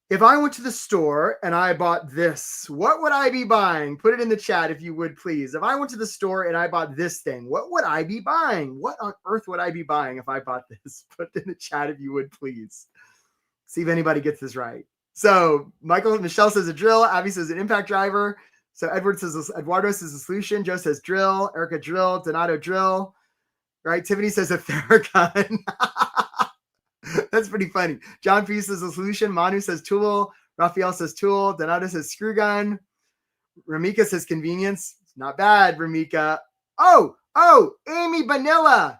If I went to the store and I bought this, what would I be buying? Put it in the chat if you would, please. If I went to the store and I bought this thing, what would I be buying? What on earth would I be buying if I bought this? Put it in the chat if you would, please. See if anybody gets this right. So Michelle says a drill. Abby says an impact driver. So Eduardo says a solution. Joe says drill. Erica drill. Donato drill. Right? Tiffany says a Theragun. That's pretty funny. John P says a solution. Manu says tool. Raphael says tool. Donato says screw gun. Ramika says convenience. Not bad, Ramika. Oh, Amy Vanilla.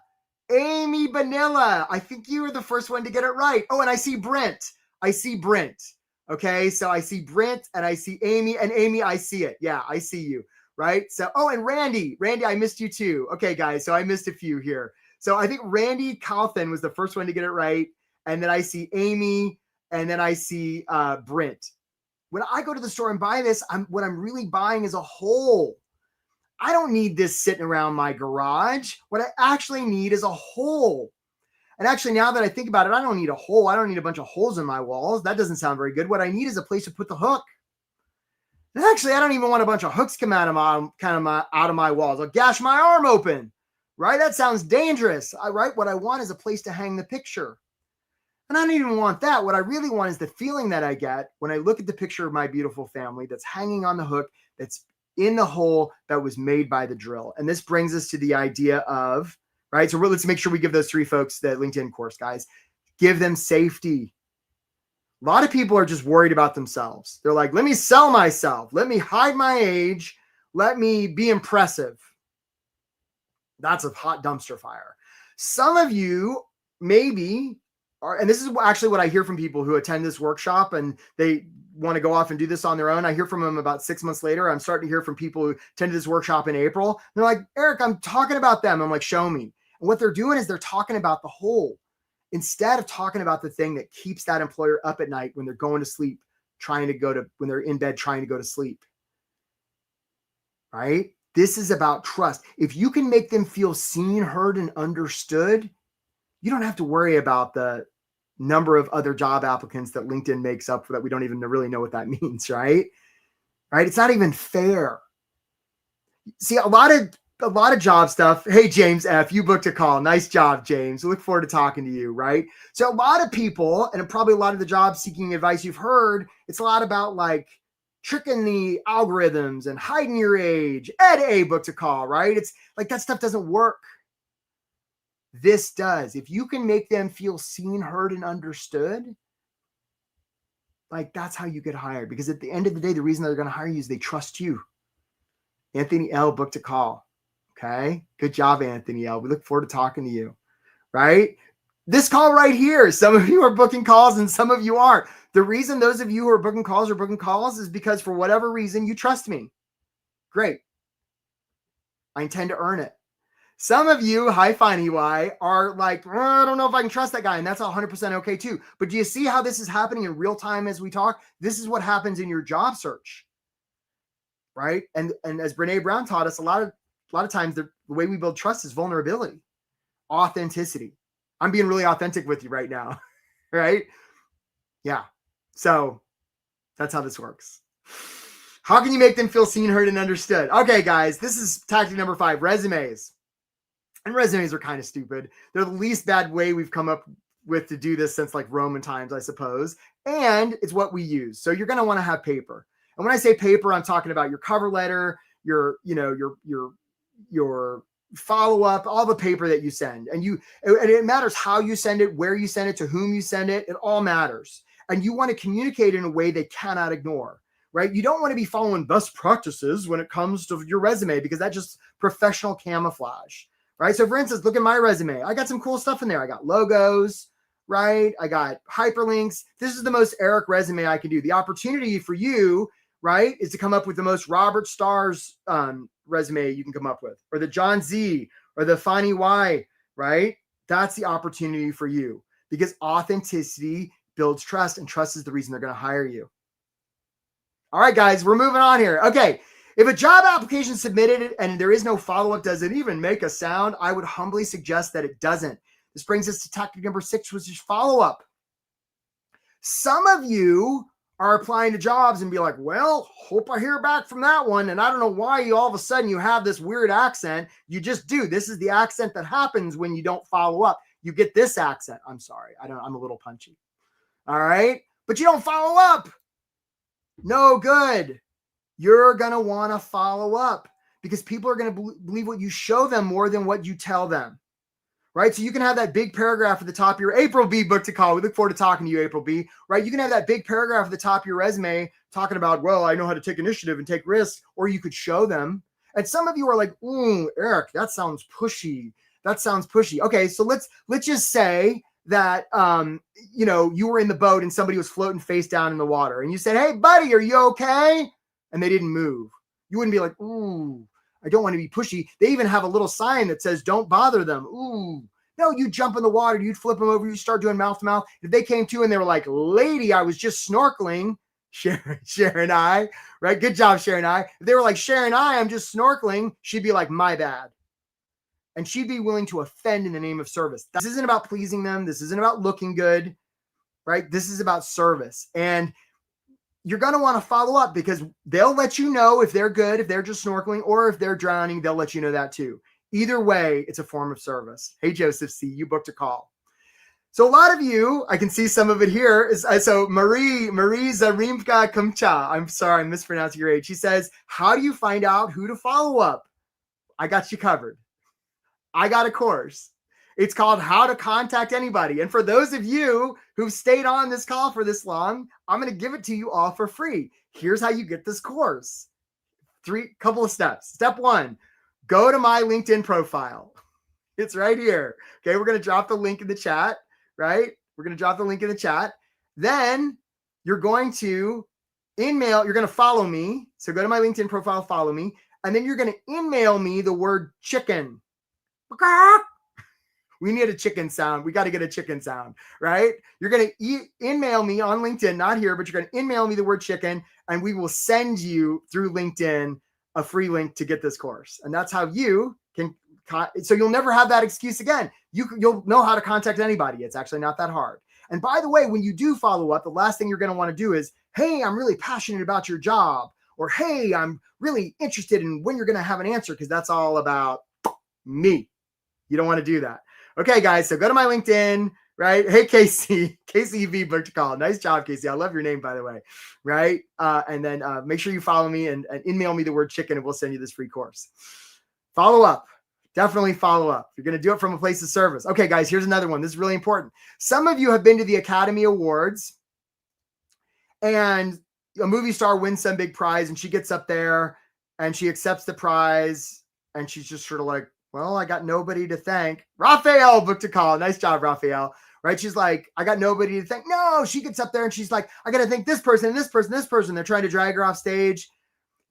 Amy Vanilla. I think you were the first one to get it right. Oh, and I see Brent. Okay, so I see Brent and I see Amy. And Amy, I see it. Yeah, I see you. Right? So, and Randy, I missed you too. Okay, guys, so I missed a few here. So I think Randy Calthan was the first one to get it right. And then I see Amy, and then I see Brent. When I go to the store and buy this, what I'm really buying is a hole. I don't need this sitting around my garage. What I actually need is a hole. And actually, now that I think about it, I don't need a hole. I don't need a bunch of holes in my walls. That doesn't sound very good. What I need is a place to put the hook. And actually, I don't even want a bunch of hooks come out of my walls. I'll gash my arm open, right? That sounds dangerous, right? What I want is a place to hang the picture. And I don't even want that. What I really want is the feeling that I get when I look at the picture of my beautiful family that's hanging on the hook, that's in the hole that was made by the drill. And this brings us to the idea of, right? So let's make sure we give those three folks the LinkedIn course, guys. Give them safety. A lot of people are just worried about themselves. They're like, let me sell myself. Let me hide my age. Let me be impressive. That's a hot dumpster fire. Some of you maybe are, and this is actually what I hear from people who attend this workshop and they want to go off and do this on their own. I hear from them about 6 months later. I'm starting to hear from people who attended this workshop in April. They're like, Eric, I'm talking about them. I'm like, show me. And what they're doing is they're talking about the whole, instead of talking about the thing that keeps that employer up at night when they're going to sleep, when they're in bed trying to go to sleep. Right? This is about trust. If you can make them feel seen, heard, and understood, you don't have to worry about the number of other job applicants that LinkedIn makes up for that we don't even really know what that means, right? Right? It's not even fair. See, a lot of job stuff. Hey, James F., you booked a call. Nice job, James. I look forward to talking to you, right? So a lot of people, and probably a lot of the job seeking advice you've heard, it's a lot about like tricking the algorithms and hiding your age. Ed A booked a call, right? It's like that stuff doesn't work. This does. If you can make them feel seen, heard, and understood, like that's how you get hired. Because at the end of the day, the reason they're going to hire you is they trust you. Anthony L booked a call. Okay. Good job, Anthony L. We look forward to talking to you. Right? This call right here. Some of you are booking calls and some of you aren't. The reason those of you who are booking calls is because for whatever reason, you trust me. Great. I intend to earn it. Some of you, hi, fine EY, are like, I don't know if I can trust that guy. And that's 100% okay too. But do you see how this is happening in real time as we talk? This is what happens in your job search. Right? And as Brene Brown taught us, a lot of times the way we build trust is vulnerability, authenticity. I'm being really authentic with you right now. Right? Yeah. So that's how this works. How can you make them feel seen, heard, and understood? Okay, guys, this is tactic number 5, resumes. And resumes are kind of stupid. They're the least bad way we've come up with to do this since like Roman times, I suppose. And it's what we use. So you're going to want to have paper. And when I say paper, I'm talking about your cover letter, your follow-up, all the paper that you send. And it matters how you send it, where you send it, to whom you send it. It all matters. And you want to communicate in a way they cannot ignore, right? You don't want to be following best practices when it comes to your resume because that's just professional camouflage. Right. So for instance, look at my resume. I got some cool stuff in there. I got logos. right? I got hyperlinks. This is the most Eric resume I can do. The opportunity for you, right, is to come up with the most Robert Stars resume you can come up with, or the John Z, or the Fannie Y, right? That's the opportunity for you, because authenticity builds trust, and trust is the reason they're going to hire you. All right, guys, we're moving on here. Okay. If a job application is submitted and there is no follow-up, does it even make a sound? I would humbly suggest that it doesn't. This brings us to tactic number 6, which is follow-up. Some of you are applying to jobs and be like, well, hope I hear back from that one. And I don't know why you all of a sudden you have this weird accent. You just do. This is the accent that happens when you don't follow up. You get this accent. I'm sorry. I'm a little punchy. All right. But you don't follow up. No good. You're going to want to follow up, because people are going to believe what you show them more than what you tell them. Right? So you can have that big paragraph at the top of your April B book to call. We look forward to talking to you, April B. Right? You can have that big paragraph at the top of your resume talking about, well, I know how to take initiative and take risks, or you could show them. And some of you are like, ooh, Eric, that sounds pushy. That sounds pushy. Okay, so let's just say that you were in the boat and somebody was floating face down in the water, and you said, hey, buddy, are you okay? And they didn't move. You wouldn't be like, ooh, I don't want to be pushy. They even have a little sign that says, don't bother them. Ooh. No, you jump in the water, you'd flip them over, you start doing mouth to mouth. If they came to and they were like, lady, I was just snorkeling, Sharon I, right? Good job, Sharon I. If they were like, Sharon I, I'm just snorkeling, she'd be like, my bad. And she'd be willing to offend in the name of service. This isn't about pleasing them. This isn't about looking good, right? This is about service. And you're going to want to follow up, because they'll let you know if they're good, if they're just snorkeling, or if they're drowning, they'll let you know that too. Either way, it's a form of service. Hey, Joseph C., you booked a call. So a lot of you, I can see some of it here. So Marie Zarimka Kumcha, I'm sorry, I'm mispronouncing your age. She says, how do you find out who to follow up? I got you covered. I got a course. It's called How to Contact Anybody. And for those of you who've stayed on this call for this long, I'm going to give it to you all for free. Here's how you get this course. Couple of steps. Step 1, go to my LinkedIn profile. It's right here. Okay, we're going to drop the link in the chat, right? We're going to drop the link in the chat. Then you're going to follow me. So go to my LinkedIn profile, follow me. And then you're going to email me the word chicken. We need a chicken sound. We got to get a chicken sound, right? You're going to email me on LinkedIn, not here, but you're going to email me the word chicken, and we will send you through LinkedIn a free link to get this course. And that's how you can, so you'll never have that excuse again. You'll know how to contact anybody. It's actually not that hard. And by the way, when you do follow up, the last thing you're going to want to do is, hey, I'm really passionate about your job, or hey, I'm really interested in when you're going to have an answer, because that's all about me. You don't want to do that. Okay, guys, so go to my LinkedIn, right? Hey, Casey V booked a call. Nice job, Casey. I love your name, by the way, right? And then make sure you follow me and email me the word chicken, and we'll send you this free course. Follow up. Definitely follow up. You're going to do it from a place of service. Okay, guys, here's another one. This is really important. Some of you have been to the Academy Awards, and a movie star wins some big prize, and she gets up there and she accepts the prize, and she's just sort of like, well, I got nobody to thank. Raphael booked a call. Nice job, Raphael. Right? She's like, I got nobody to thank. No, she gets up there and she's like, I got to thank this person, this person, this person. They're trying to drag her off stage.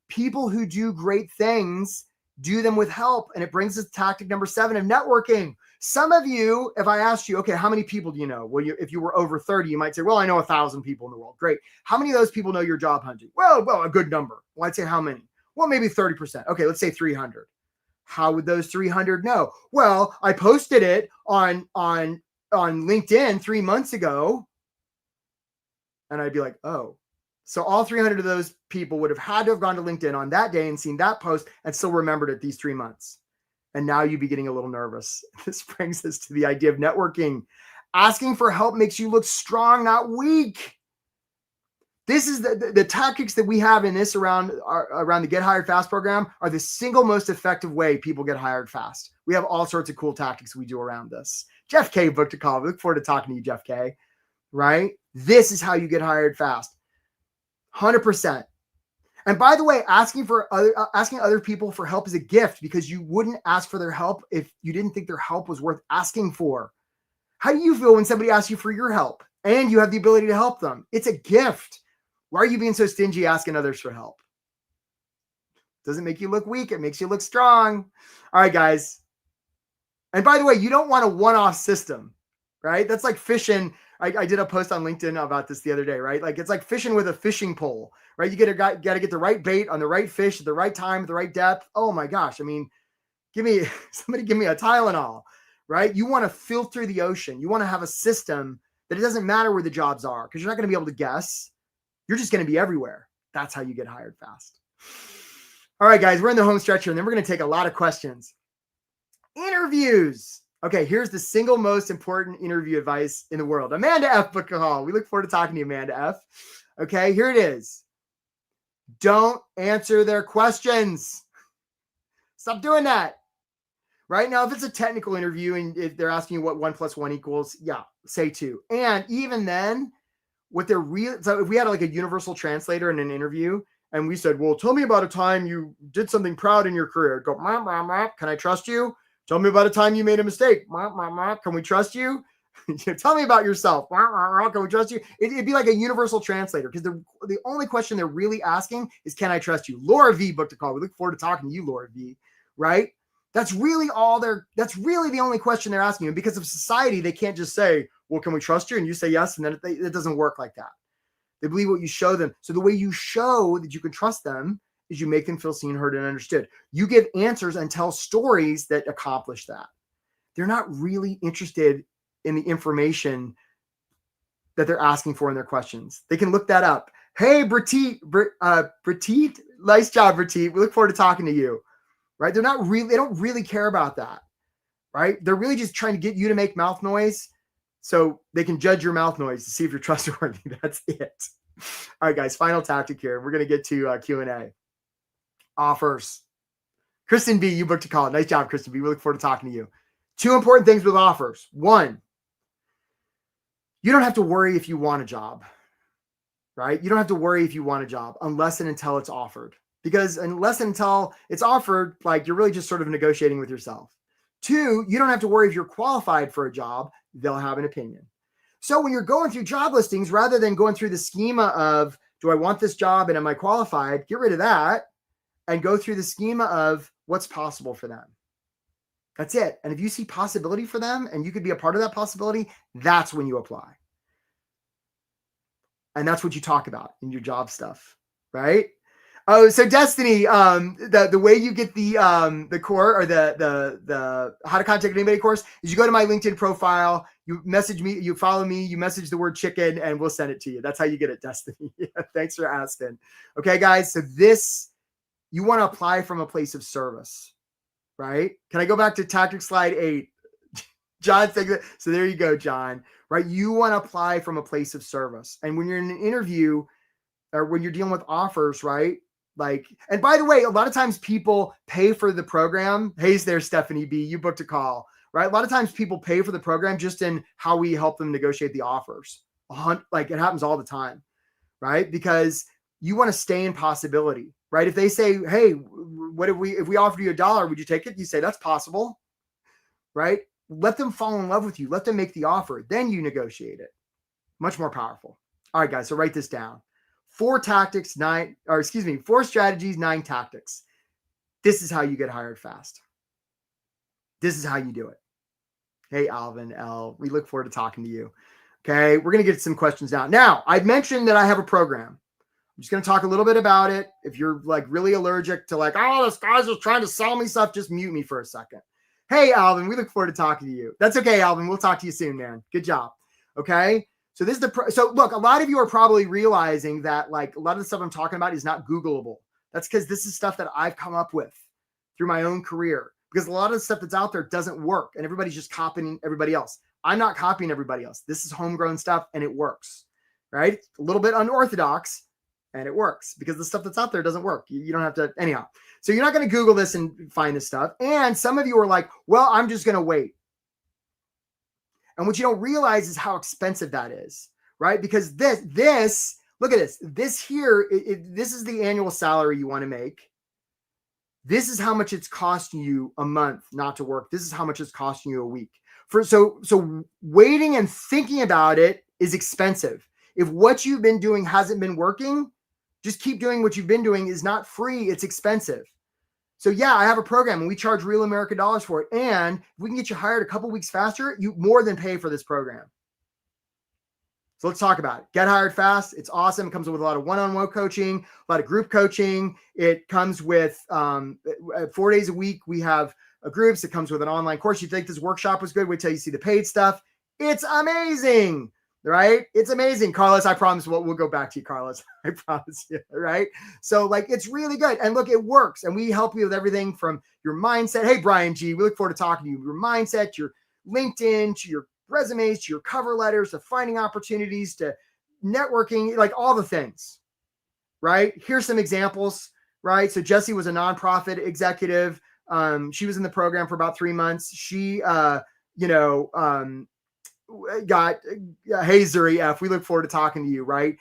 People who do great things do them with help. And it brings us to tactic number 7 of networking. Some of you, if I asked you, okay, how many people do you know? Well, if you were over 30, you might say, well, I know 1,000 people in the world. Great. How many of those people know you're job hunting? Well, a good number. Well, I'd say how many? Well, maybe 30%. Okay, let's say 300. How would those 300 know? Well, I posted it on LinkedIn 3 months ago. And I'd be like, oh, so all 300 of those people would have had to have gone to LinkedIn on that day and seen that post and still remembered it these 3 months. And now you'd be getting a little nervous. This brings us to the idea of networking. Asking for help makes you look strong, not weak. This is the tactics that we have in this around the Get Hired Fast program are the single most effective way people get hired fast. We have all sorts of cool tactics we do around this. Jeff K booked a call. We look forward to talking to you, Jeff K. Right? This is how you get hired fast. 100%. And by the way, asking other people for help is a gift, because you wouldn't ask for their help if you didn't think their help was worth asking for. How do you feel when somebody asks you for your help and you have the ability to help them? It's a gift. Why are you being so stingy asking others for help? Doesn't make you look weak. It makes you look strong. All right, guys. And by the way, you don't want a one-off system, right? That's like fishing. I did a post on LinkedIn about this the other day, right? Like it's like fishing with a fishing pole, right? You got to get the right bait on the right fish at the right time, at the right depth. Oh my gosh. I mean, somebody give me a Tylenol, right? You want to filter the ocean. You want to have a system that it doesn't matter where the jobs are because you're not going to be able to guess. You're just going to be everywhere. That's how you get hired fast. All right, guys, we're in the home stretch here, and then we're going to take a lot of questions. Interviews. Okay, here's the single most important interview advice in the world. Amanda F. booked a call. We look forward to talking to you, Amanda F. Okay, here it is. Don't answer their questions. Stop doing that. Right now, if it's a technical interview and if they're asking you what 1 + 1 equals, yeah, say 2. And even then, so if we had like a universal translator in an interview and we said, well, tell me about a time you did something proud in your career. Go, can I trust you? Tell me about a time you made a mistake. Can we trust you? Tell me about yourself. Can we trust you? It'd be like a universal translator because the only question they're really asking is, can I trust you? Laura V booked a call. We look forward to talking to you, Laura V. Right? That's really the only question they're asking you. And because of society, they can't just say, well, can we trust you? And you say yes. And then it doesn't work like that. They believe what you show them. So the way you show that you can trust them is you make them feel seen, heard, and understood. You give answers and tell stories that accomplish that. They're not really interested in the information that they're asking for in their questions. They can look that up. Hey, Britit, nice job, Britit. We look forward to talking to you. Right? They don't really care about that. Right? They're really just trying to get you to make mouth noise so they can judge your mouth noise to see if you're trustworthy. That's it. All right, guys, final tactic here. We're going to get to Q&A. Offers. Kristen B, you booked a call. Nice job, Kristen B. We look forward to talking to you. 2 important things with offers. 1, you don't have to worry if you want a job, right? You don't have to worry if you want a job unless and until it's offered. Because unless and until it's offered, like you're really just sort of negotiating with yourself. 2, you don't have to worry if you're qualified for a job. They'll have an opinion. So when you're going through job listings, rather than going through the schema of, do I want this job and am I qualified? Get rid of that and go through the schema of what's possible for them. That's it. And if you see possibility for them and you could be a part of that possibility, that's when you apply. And that's what you talk about in your job stuff, right? Oh, so Destiny, the way you get the core or the how to contact anybody course is you go to my LinkedIn profile, you message me, you follow me, you message the word chicken, and we'll send it to you. That's how you get it, Destiny. Thanks for asking. Okay, guys. So you want to apply from a place of service, right? Can I go back to tactic slide 8? John, so there you go, John. Right? You want to apply from a place of service, and when you're in an interview or when you're dealing with offers, right? Like, and by the way, a lot of times people pay for the program. Hey, there, Stephanie B, you booked a call, right? A lot of times people pay for the program just in how we help them negotiate the offers. Like it happens all the time, right? Because you want to stay in possibility, right? If they say, hey, what if we offered you $1, would you take it? You say, that's possible, right? Let them fall in love with you. Let them make the offer. Then you negotiate it. Much more powerful. All right, guys. So write this down. 4 strategies, 9 tactics. This is how you get hired fast. This is how you do it. Hey, Alvin L. We look forward to talking to you. Okay. We're going to get some questions now. Now, I've mentioned that I have a program. I'm just going to talk a little bit about it. If you're like really allergic to like, oh, this guy's just trying to sell me stuff, just mute me for a second. Hey, Alvin, we look forward to talking to you. That's okay, Alvin. We'll talk to you soon, man. Good job. Okay. So so look, a lot of you are probably realizing that like a lot of the stuff I'm talking about is not Googleable. That's because this is stuff that I've come up with through my own career, because a lot of the stuff that's out there doesn't work and everybody's just copying everybody else. I'm not copying everybody else. This is homegrown stuff and it works, right? A little bit unorthodox and it works because the stuff that's out there doesn't work. You don't have to, anyhow. So you're not going to Google this and find this stuff. And some of you are like, well, I'm just going to wait. And what you don't realize is how expensive that is, right? Because this, look at this. This here, this is the annual salary you want to make. This is how much it's costing you a month not to work. This is how much it's costing you a week. So waiting and thinking about it is expensive. If what you've been doing hasn't been working, just keep doing what you've been doing. Is not free. It's expensive. So yeah, I have a program and we charge real American dollars for it. And if we can get you hired a couple weeks faster, you more than pay for this program. So let's talk about it. Get hired fast. It's awesome. It comes with a lot of one-on-one coaching, a lot of group coaching. It comes with 4 days a week. We have groups. It comes with an online course. You think this workshop was good? Wait till you see the paid stuff. It's amazing, right? It's amazing. Carlos, I promise we'll go back to you, Carlos. I promise you, right? So like, it's really good. And look, it works. And we help you with everything from your mindset. Hey, Brian G, we look forward to talking to you. Your mindset, your LinkedIn, to your resumes, to your cover letters, to finding opportunities, to networking, like all the things, right? Here's some examples, right? So Jessie was a nonprofit executive. She was in the program for about 3 months. She, got hey, Zuri F, we look forward to talking to you, right?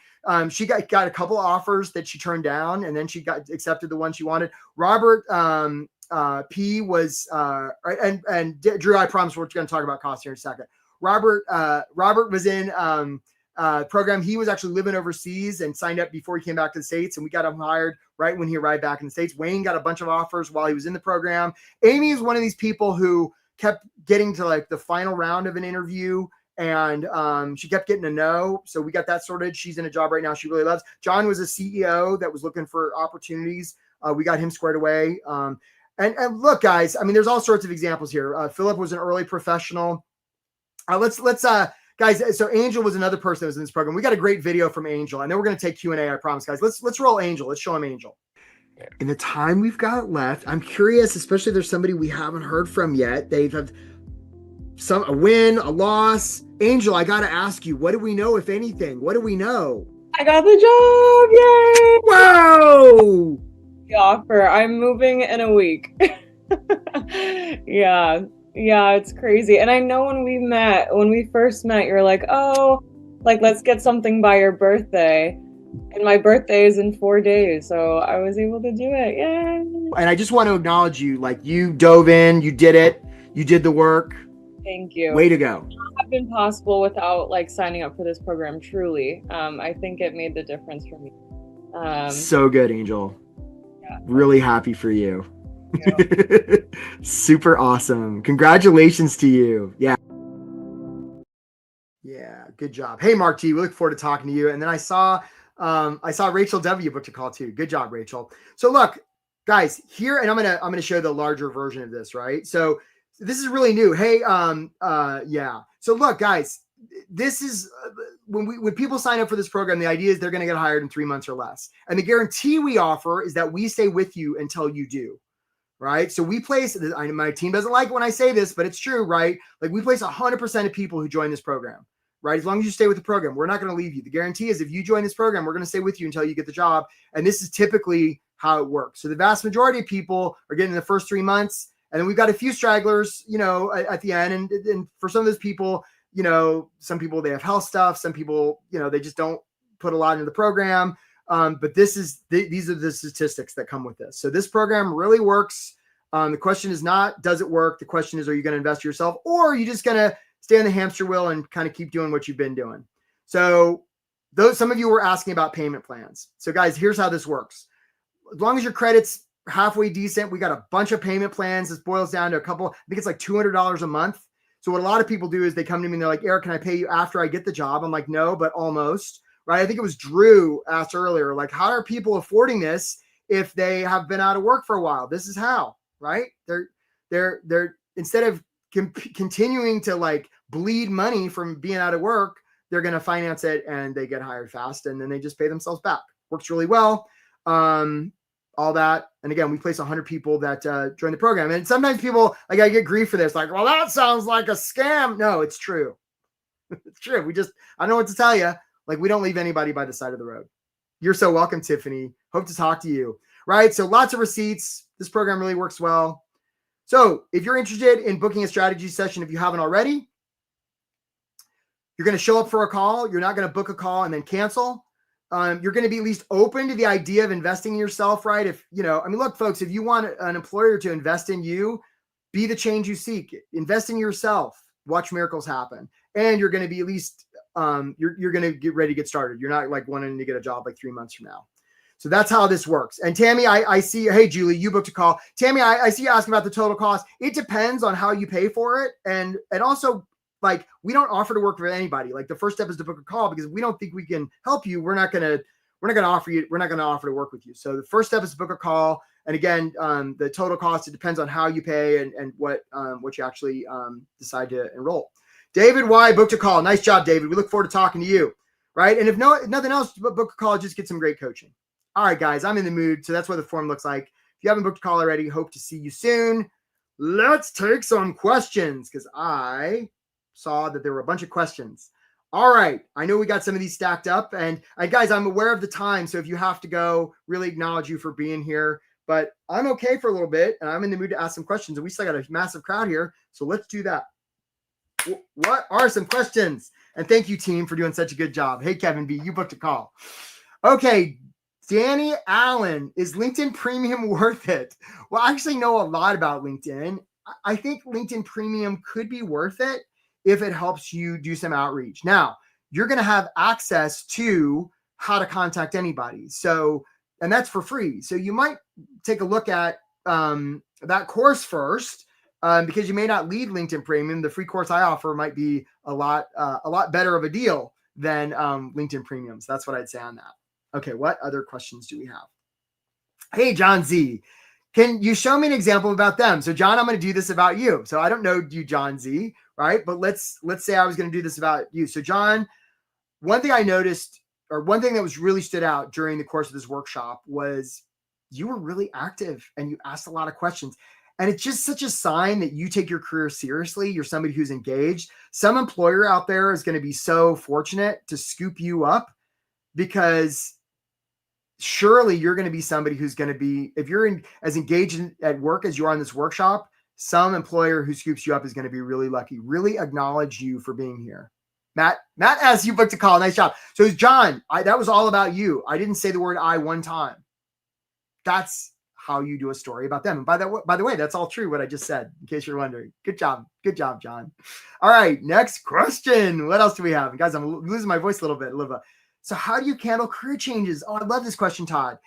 She got a couple of offers that she turned down, and then she got accepted the one she wanted. Robert P was, and Drew, I promise we're going to talk about cost here in a second. Robert was in program. He was actually living overseas and signed up before he came back to the States, and we got him hired right when he arrived back in the States. Wayne got a bunch of offers while he was in the program. Amy is one of these people who kept getting to like the final round of an interview, and she kept getting a no. So we got that sorted. She's in a job right now she really loves. John was a CEO that was looking for opportunities. We got him squared away. And look, guys, I mean, there's all sorts of examples here. Philip was an early professional. Let's guys. So Angel was another person that was in this program. We got a great video from Angel, and then we're going to take Q&A. I promise, guys. Let's roll Angel. Let's show him Angel. In the time we've got left, I'm curious, especially if there's somebody we haven't heard from yet. They've had a win, a loss. Angel, I got to ask you, what do we know, if anything? What do we know? I got the job! Yay! Whoa! The offer. I'm moving in a week. Yeah, it's crazy. And I know when we first met, you're like, oh, like, let's get something by your birthday. And my birthday is in 4 days, so I was able to do it. Yay! And I just want to acknowledge you. Like, you dove in, you did it, you did the work. Thank you. Way to go. It would not have been possible without like signing up for this program. Truly, I think it made the difference for me. So good, Angel. Yeah. Really happy for you. Super awesome. Congratulations to you. Yeah, good job. Hey, Mark T, we look forward to talking to you. And then I saw Rachel W booked a call too. Good job, Rachel. So look, guys, here, and I'm gonna show the larger version of this, right? So this is really new. Hey, yeah. So look, guys, this is when people sign up for this program, the idea is they're going to get hired in 3 months or less. And the guarantee we offer is that we stay with you until you do. Right. So we place, my team doesn't like it when I say this, but it's true, right? Like, we place 100% of people who join this program, right? As long as you stay with the program, we're not going to leave you. The guarantee is if you join this program, we're going to stay with you until you get the job. And this is typically how it works. So the vast majority of people are getting the first 3 months. And then we've got a few stragglers, at the end. And for some of those people, some people, they have health stuff. Some people, they just don't put a lot into the program. But these are the statistics that come with this. So this program really works. The question is not, does it work? The question is, are you going to invest yourself, or are you just going to stay on the hamster wheel and kind of keep doing what you've been doing? So some of you were asking about payment plans. So guys, here's how this works. As long as your credit's halfway decent, we got a bunch of payment plans. This boils down to I think it's like $200 a month. So what a lot of people do is they come to me and they're like, Eric, can I pay you after I get the job? I'm like, no, but almost. Right. I think it was Drew asked earlier, like, how are people affording this if they have been out of work for a while? This is how, right? They're instead of continuing to like bleed money from being out of work, they're going to finance it and they get hired fast and then they just pay themselves back. Works really well. All that. And again, we place 100 people that join the program. And sometimes people, like, I get grief for this. Like, well, that sounds like a scam. No, it's true. It's true. I don't know what to tell you. Like, we don't leave anybody by the side of the road. You're so welcome, Tiffany. Hope to talk to you. Right. So lots of receipts. This program really works well. So if you're interested in booking a strategy session, if you haven't already, you're going to show up for a call. You're not going to book a call and then cancel. You're going to be at least open to the idea of investing in yourself, right? Look, folks, if you want an employer to invest in you, be the change you seek. Invest in yourself. watch miracles happen. And you're going to be at least, you're going to get ready to get started. You're not like wanting to get a job like 3 months from now. So that's how this works. And Tammy, I see, hey, Julie, you booked a call. Tammy, I see you asking about the total cost. It depends on how you pay for it. And also, like, we don't offer to work with anybody. Like, the first step is to book a call, because if we don't think we can help you, we're not going to offer to work with you. So the first step is to book a call. And again, the total cost, it depends on how you pay and what you actually decide to enroll. David Y booked a call. Nice job, David. We look forward to talking to you. Right. And if nothing else, book a call, just get some great coaching. All right, guys, I'm in the mood. So that's what the form looks like. If you haven't booked a call already, hope to see you soon. Let's take some questions, because I saw that there were a bunch of questions. All right. I know we got some of these stacked up, and guys, I'm aware of the time. So if you have to go, really acknowledge you for being here, but I'm okay for a little bit, and I'm in the mood to ask some questions, and we still got a massive crowd here. So let's do that. What are some questions? And thank you, team, for doing such a good job. Hey, Kevin B, you booked a call. Okay. Danny Allen, is LinkedIn Premium worth it? Well, I actually know a lot about LinkedIn. I think LinkedIn Premium could be worth it if it helps you do some outreach. Now, you're going to have access to how to contact anybody. So, and that's for free. So you might take a look at that course first, because you may not need LinkedIn Premium. The free course I offer might be a lot better of a deal than LinkedIn Premium. So that's what I'd say on that. Okay, what other questions do we have? Hey, John Z, can you show me an example about them? So, John, I'm going to do this about you. So I don't know you, John Z, right? But let's say I was going to do this about you. So, John, one thing I noticed, or one thing that was really stood out during the course of this workshop, was you were really active and you asked a lot of questions. And it's just such a sign that you take your career seriously. You're somebody who's engaged. Some employer out there is going to be so fortunate to scoop you up, because surely you're going to be somebody who's going to be, if you're as engaged at work as you are in this workshop, some employer who scoops you up is going to be really lucky. Really acknowledge you for being here. Matt as you booked a call. Nice job. So John, that was all about you. I didn't say the word I one time. That's how you do a story about them. And by the way, that's all true what I just said, in case you're wondering. Good job, John. All right, next question. What else do we have? And guys, I'm losing my voice a little bit. So how do you handle career changes? Oh, I love this question, Todd.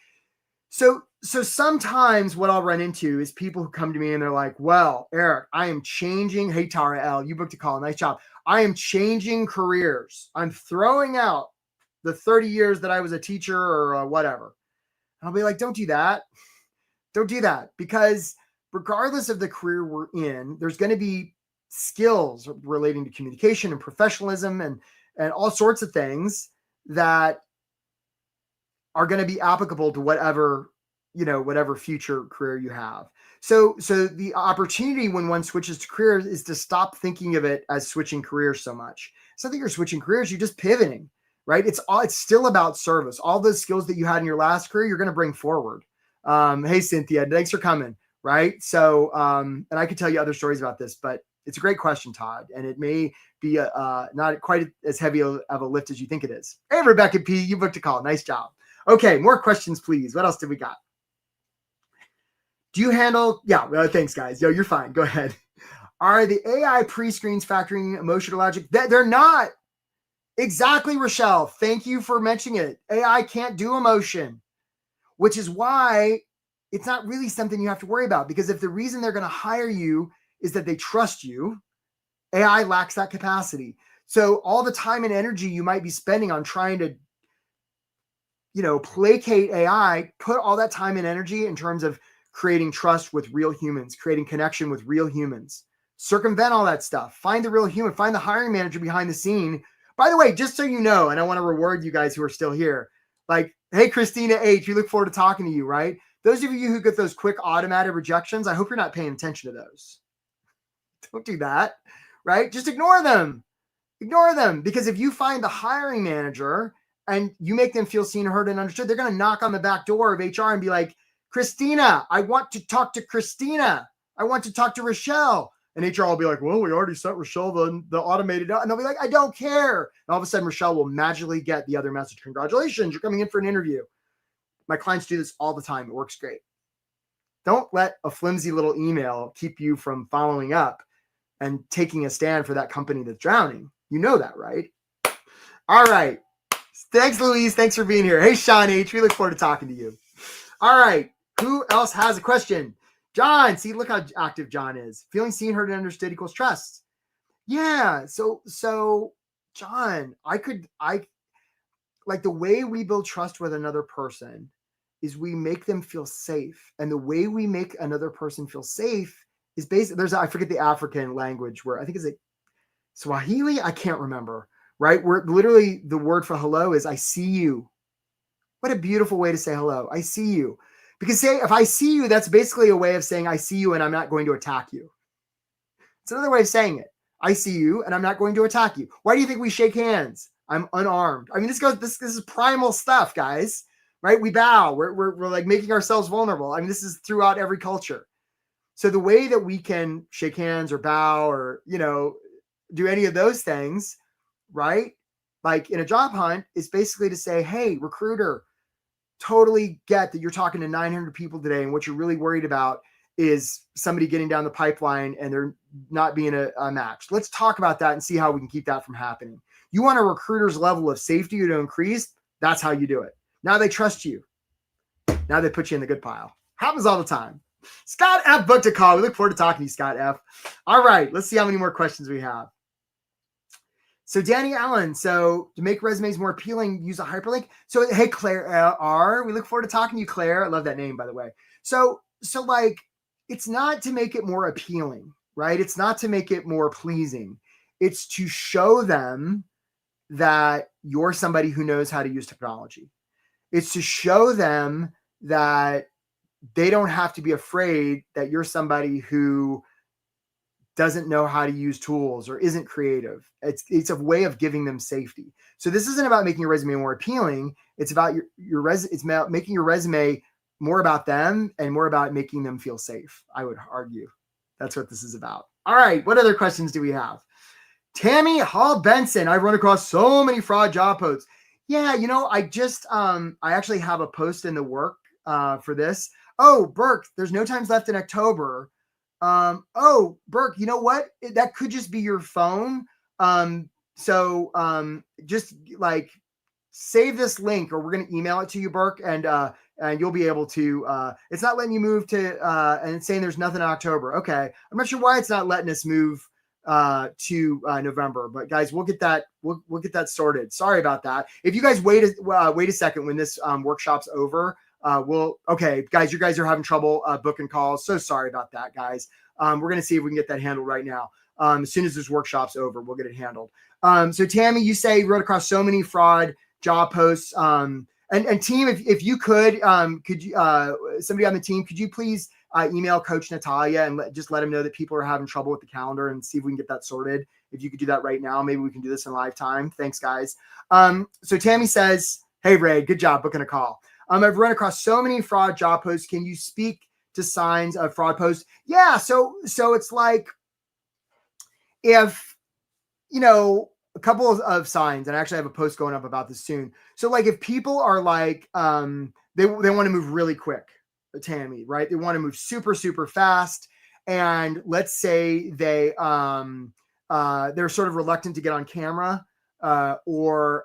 So sometimes what I'll run into is people who come to me and they're like, well, Eric, I am changing. Hey, Tara L, you booked a call. Nice job. I am changing careers. I'm throwing out the 30 years that I was a teacher or whatever. I'll be like, don't do that. Don't do that, because regardless of the career we're in, there's going to be skills relating to communication and professionalism and all sorts of things that are going to be applicable to whatever future career you have. So the opportunity when one switches to careers is to stop thinking of it as switching careers so much. It's not that you're switching careers, you're just pivoting, right? It's still about service. All those skills that you had in your last career, you're going to bring forward. Hey, Cynthia, thanks for coming. Right. So, and I could tell you other stories about this, but it's a great question, Todd. And it may be not quite as heavy of a lift as you think it is. Hey, Rebecca P, you booked a call. Nice job. Okay. More questions, please. What else did we got? Do you handle? Yeah. Thanks, guys. Yo, you're fine. Go ahead. Are the AI pre-screens factoring emotional logic? They're not. Exactly, Rochelle. Thank you for mentioning it. AI can't do emotion, which is why it's not really something you have to worry about, because if the reason they're going to hire you is that they trust you, AI lacks that capacity. So all the time and energy you might be spending on trying to, placate AI, put all that time and energy in terms of creating trust with real humans, creating connection with real humans, circumvent all that stuff, find the real human, find the hiring manager behind the scene. By the way, just so you know, and I want to reward you guys who are still here, like, hey, Christina H., we look forward to talking to you, right? Those of you who get those quick automatic rejections, I hope you're not paying attention to those. Don't do that, right? Just ignore them. Ignore them, because if you find the hiring manager and you make them feel seen, heard, and understood, they're going to knock on the back door of HR and be like, Christina, I want to talk to Christina. I want to talk to Rochelle. And HR will be like, well, we already sent Rochelle the automated out. And they'll be like, I don't care. And all of a sudden, Rochelle will magically get the other message. Congratulations, you're coming in for an interview. My clients do this all the time. It works great. Don't let a flimsy little email keep you from following up. and taking a stand for that company that's drowning. You know that, right? All right. Thanks, Louise. Thanks for being here. Hey, Sean H. We look forward to talking to you. All right. Who else has a question? John. See, look how active John is. Feeling seen, heard, and understood equals trust. Yeah. So John, I like the way we build trust with another person is we make them feel safe. And the way we make another person feel safe is basically, I forget the African language where I think it's like Swahili. I can't remember. Right? Where literally the word for hello is I see you. What a beautiful way to say hello. I see you. Because if I see you, that's basically a way of saying I see you and I'm not going to attack you. It's another way of saying it. I see you and I'm not going to attack you. Why do you think we shake hands? I'm unarmed. I mean, this is primal stuff, guys, right? We bow. We're like making ourselves vulnerable. I mean, this is throughout every culture. So the way that we can shake hands or bow or, do any of those things, right? Like in a job hunt is basically to say, hey, recruiter, totally get that you're talking to 900 people today. And what you're really worried about is somebody getting down the pipeline and there not being a match. Let's talk about that and see how we can keep that from happening. You want a recruiter's level of safety to increase. That's how you do it. Now they trust you. Now they put you in the good pile. Happens all the time. Scott F. booked a call. We look forward to talking to you, Scott F. All right. Let's see how many more questions we have. So Danny Allen, so to make resumes more appealing, use a hyperlink. So hey, Claire R, we look forward to talking to you, Claire. I love that name, by the way. So like, it's not to make it more appealing, right? It's not to make it more pleasing. It's to show them that you're somebody who knows how to use technology. It's to show them that they don't have to be afraid that you're somebody who doesn't know how to use tools or isn't creative. It's a way of giving them safety. So this isn't about making your resume more appealing. It's about it's about making your resume more about them and more about making them feel safe. I would argue that's what this is about. All right. What other questions do we have? Tammy Hall Benson. I've run across so many fraud job posts. Yeah. I just, I actually have a post in the work for this. Oh, Burke, there's no times left in October. Oh, Burke, you know what? That could just be your phone. Just like save this link or we're going to email it to you, Burke, and you'll be able to, it's not letting you move to, and it's saying there's nothing in October. Okay. I'm not sure why it's not letting us move to November, but guys, we'll get that sorted. Sorry about that. If you guys wait a second when this workshop's over, okay, guys, you guys are having trouble booking calls. So sorry about that, guys. We're going to see if we can get that handled right now. As soon as this workshop's over, we'll get it handled. So Tammy, you say you wrote across so many fraud job posts. And team, if you could you, somebody on the team, could you please email Coach Natalia and just let him know that people are having trouble with the calendar and see if we can get that sorted. If you could do that right now, maybe we can do this in live time. Thanks, guys. So Tammy says, hey, Ray, good job booking a call. I've run across so many fraud job posts. Can you speak to signs of fraud posts? Yeah. So it's like if, a couple of signs, and I actually have a post going up about this soon. So like if people are like, they want to move really quick, Tammy, right? They want to move super, super fast. And let's say they're sort of reluctant to get on camera. Or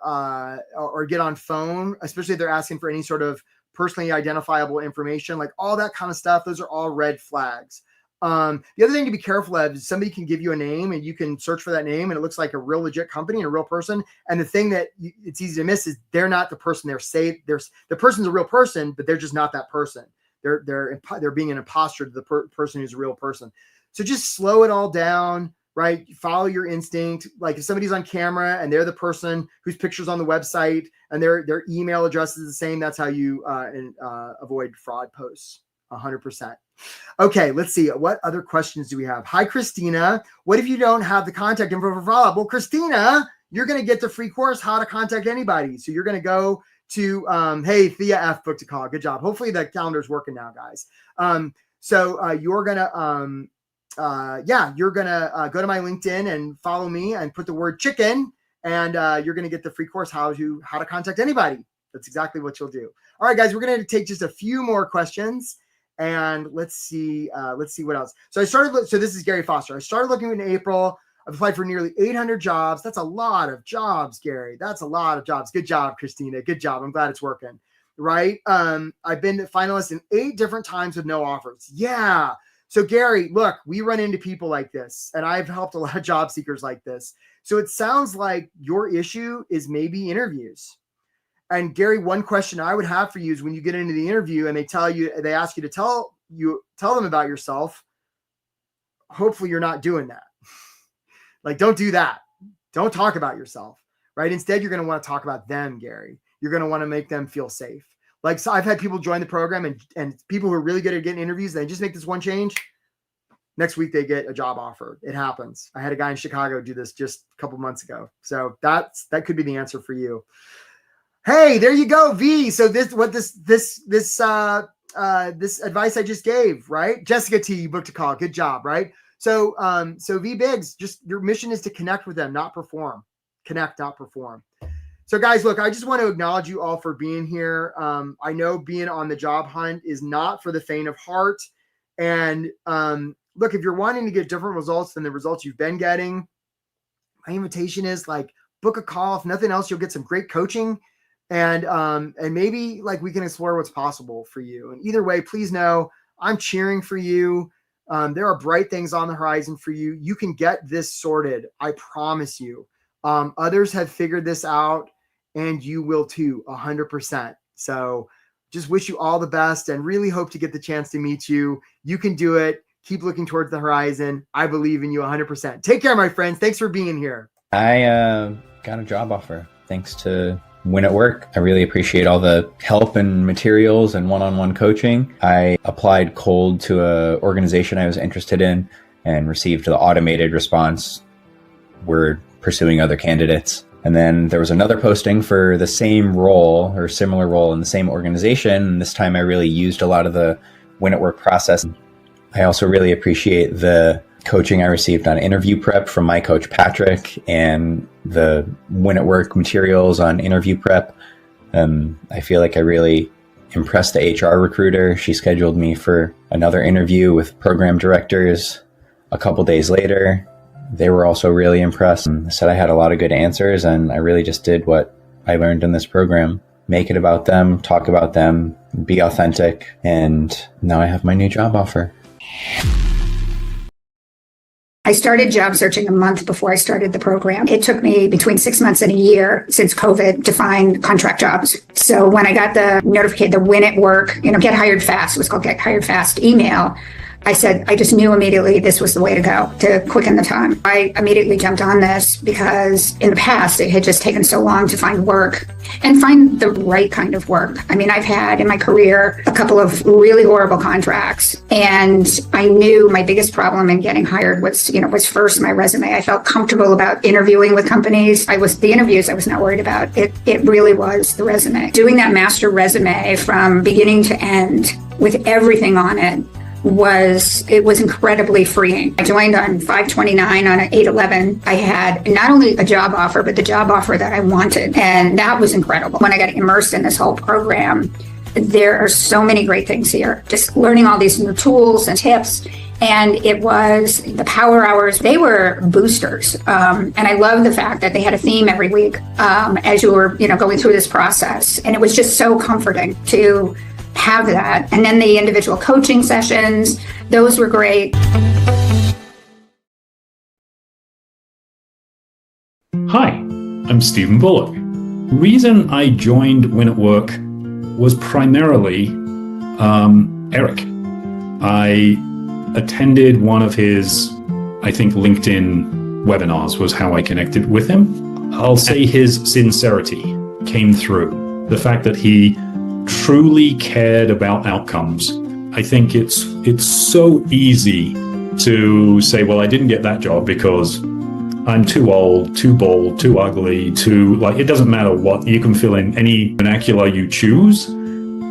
get on phone, especially if they're asking for any sort of personally identifiable information, like all that kind of stuff. Those are all red flags. The other thing to be careful of is somebody can give you a name and you can search for that name and it looks like a real legit company and a real person. And the thing that it's easy to miss is they're not the person the person's a real person, but they're just not that person. They're being an imposter to the person who's a real person. So just slow it all down. Right? Follow your instinct. Like if somebody's on camera and they're the person whose picture's on the website and their email address is the same, that's how you avoid fraud posts. 100%. Okay, let's see. What other questions do we have? Hi, Christina. What if you don't have the contact info for follow-up? Well, Christina, you're going to get the free course, How to Contact Anybody. So you're going to go to, hey, Thea F booked a call. Good job. Hopefully the calendar's working now, guys. You're going to, you're going to go to my LinkedIn and follow me and put the word chicken and you're going to get the free course, How to Contact Anybody. That's exactly what you'll do. All right, guys, we're going to take just a few more questions And let's see what else. So this is Gary Foster. I started looking in April. I've applied for nearly 800 jobs. That's a lot of jobs, Gary. That's a lot of jobs. Good job, Christina. Good job. I'm glad it's working. Right. I've been a finalist in 8 different times with no offers. Yeah. So Gary, look, we run into people like this, and I've helped a lot of job seekers like this. So it sounds like your issue is maybe interviews. And Gary, one question I would have for you is when you get into the interview and they ask you to tell them about yourself, hopefully you're not doing that. Like, don't do that. Don't talk about yourself, right? Instead, you're going to want to talk about them, Gary. You're going to want to make them feel safe. Like, so I've had people join the program and people who are really good at getting interviews, they just make this one change. Next week, they get a job offer. It happens. I had a guy in Chicago do this just a couple months ago. So that could be the answer for you. Hey, there you go, V. So this advice I just gave, right? Jessica T, you booked a call. Good job, right? So V Biggs, just your mission is to connect with them, not perform. Connect, not perform. So guys, look, I just want to acknowledge you all for being here. I know being on the job hunt is not for the faint of heart. And look, if you're wanting to get different results than the results you've been getting, my invitation is like book a call. If nothing else, you'll get some great coaching. And maybe like we can explore what's possible for you. And either way, please know I'm cheering for you. There are bright things on the horizon for you. You can get this sorted. I promise you. Others have figured this out and you will too, 100%. So just wish you all the best and really hope to get the chance to meet you. You can do it. Keep looking towards the horizon. I believe in you 100%. Take care, my friends. Thanks for being here. I got a job offer thanks to Win at Work. I really appreciate all the help and materials and one-on-one coaching. I applied cold to an organization I was interested in and received the automated response, "We're pursuing other candidates." And then there was another posting for the same role or similar role in the same organization. And this time I really used a lot of the Win at Work process. I also really appreciate the coaching I received on interview prep from my coach, Patrick, and the Win at Work materials on interview prep. I feel like I really impressed the HR recruiter. She scheduled me for another interview with program directors a couple days later. They were also really impressed and said I had a lot of good answers, and I really just did what I learned in this program. Make it about them, talk about them, be authentic, and now I have my new job offer. I started job searching a month before I started the program. It took me between 6 months and a year since COVID to find contract jobs. So when I got the notification, the Win at Work, get hired fast, it was called Get Hired Fast email, I said, I just knew immediately this was the way to go to quicken the time. I immediately jumped on this because in the past, it had just taken so long to find work and find the right kind of work. I mean, I've had in my career a couple of really horrible contracts, and I knew my biggest problem in getting hired was first my resume. I felt comfortable about interviewing with companies. The interviews I was not worried about. It really was the resume. Doing that master resume from beginning to end with everything on it was incredibly freeing. I joined on 5/29 on an 8/11. I had not only a job offer, but the job offer that I wanted. And that was incredible. When I got immersed in this whole program, there are so many great things here. Just learning all these new tools and tips. And it was the power hours. They were boosters. And I love the fact that they had a theme every week as you were, going through this process. And it was just so comforting to have that. And then the individual coaching sessions, those were great. Hi, I'm Stephen Bullock. The reason I joined Win at Work was primarily Eric. I attended one of his, I think, LinkedIn webinars was how I connected with him. I'll say his sincerity came through. The fact that he truly cared about outcomes. I think it's so easy to say, well, I didn't get that job because I'm too old, too bald, too ugly, it doesn't matter what, you can fill in any vernacular you choose.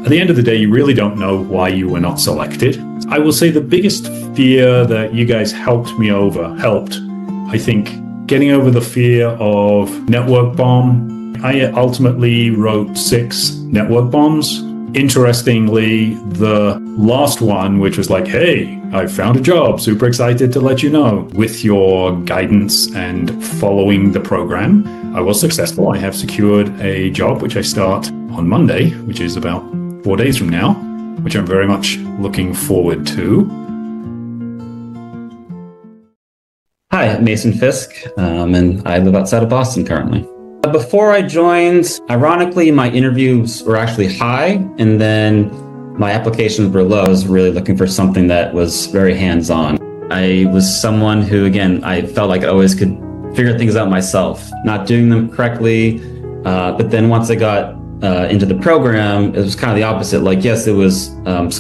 At the end of the day, you really don't know why you were not selected. I will say the biggest fear that you guys helped, I think, getting over the fear of network bomb. I ultimately wrote 6 network bombs Interestingly, the last one, which was like, hey, I found a job, super excited to let you know. With your guidance and following the program, I was successful. I have secured a job, which I start on Monday, which is about 4 days from now, which I'm very much looking forward to. Hi, Mason Fisk, and I live outside of Boston currently. Before I joined, ironically, my interviews were actually high, and then my applications were low. I was really looking for something that was very hands-on. I was someone who, again, I felt like I always could figure things out myself, not doing them correctly. But then once I got into the program, it was kind of the opposite. Like, yes, it was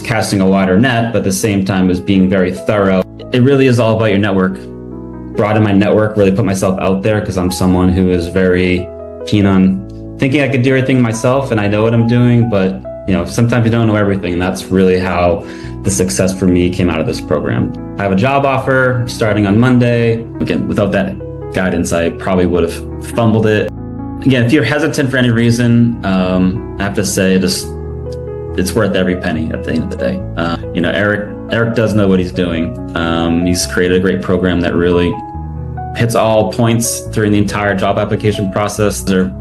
casting a wider net, but at the same time, it was being very thorough. It really is all about your network. Broaden my network, really put myself out there, because I'm someone who is very keen on thinking I could do everything myself, and I know what I'm doing, but sometimes you don't know everything, and that's really how the success for me came out of this program. I have a job offer starting on Monday. Again, without that guidance, I probably would have fumbled it. Again, if you're hesitant for any reason, I have to say it's worth every penny at the end of the day. Eric does know what he's doing. He's created a great program that really hits all points during the entire job application process. They're,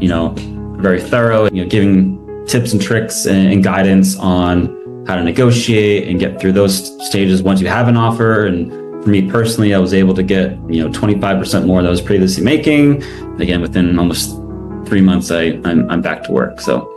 very thorough, giving tips and tricks and guidance on how to negotiate and get through those stages once you have an offer. And for me personally, I was able to get, 25% more than I was previously making. Again, within almost 3 months, I'm back to work. So.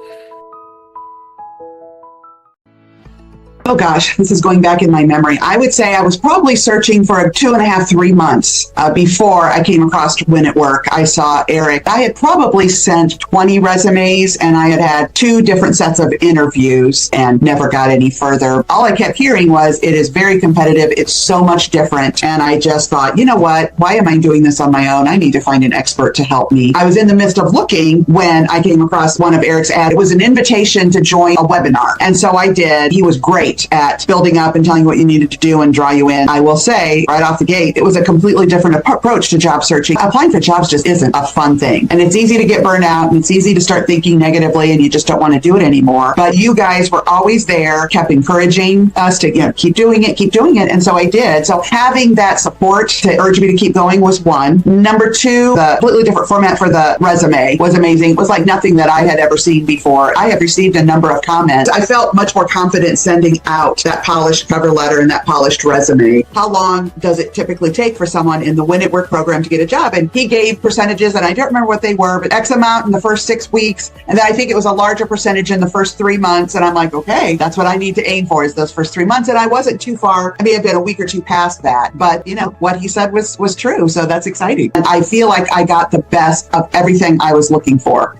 Oh gosh, this is going back in my memory. I would say I was probably searching for 2.5, 3 months before I came across Win at Work. I saw Eric. I had probably sent 20 resumes, and I had had 2 different sets of interviews and never got any further. All I kept hearing was, it is very competitive. It's so much different. And I just thought, you know what? Why am I doing this on my own? I need to find an expert to help me. I was in the midst of looking when I came across one of Eric's ads. It was an invitation to join a webinar. And so I did. He was great at building up and telling you what you needed to do and draw you in. I will say right off the gate, it was a completely different approach to job searching. Applying for jobs just isn't a fun thing. And it's easy to get burnt out, and it's easy to start thinking negatively, and you just don't want to do it anymore. But you guys were always there, kept encouraging us to keep doing it. And so I did. So having that support to urge me to keep going was one. Number 2, the completely different format for the resume was amazing. It was like nothing that I had ever seen before. I have received a number of comments. I felt much more confident sending out that polished cover letter and that polished resume. How long does it typically take for someone in the Win at Work program to get a job? And he gave percentages, and I don't remember what they were, but X amount in the first 6 weeks. And then I think it was a larger percentage in the first 3 months. And I'm like, okay, that's what I need to aim for, is those first 3 months. And I wasn't too far. I may have been a week or two past that, but what he said was true. So that's exciting. And I feel like I got the best of everything I was looking for.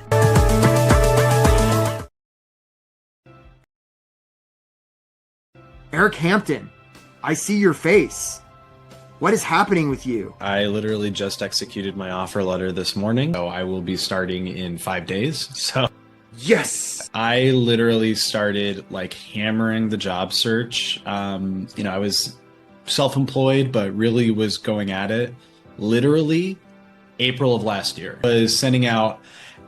Eric Hampton, I see your face. What is happening with you? I literally just executed my offer letter this morning, so I will be starting in 5 days. So yes, I literally started hammering the job search. I was self-employed, but really was going at it literally April of last year. I was sending out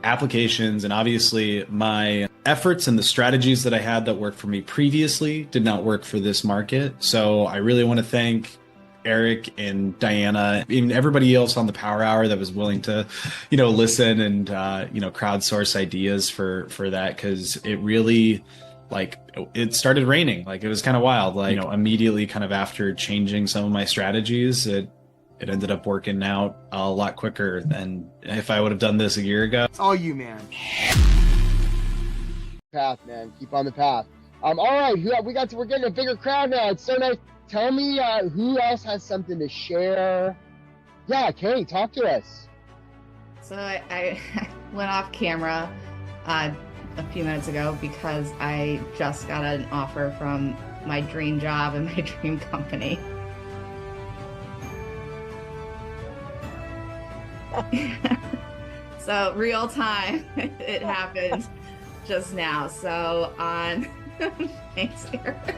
applications, and obviously my efforts and the strategies that I had that worked for me previously did not work for this market. So I really want to thank Eric and Diana, even everybody else on the Power Hour that was willing to, listen and, crowdsource ideas for that. Cause it really, it started raining. It was kind of wild, immediately kind of after changing some of my strategies, it ended up working out a lot quicker than if I would have done this a year ago. It's all you, man. Path, man. Keep on the path. All right, we're getting a bigger crowd now. It's so nice. Tell me who else has something to share. Yeah, Kay, talk to us. So I went off camera a few minutes ago because I just got an offer from my dream job and my dream company. So real time, it happened just now. So on, thanks, Eric.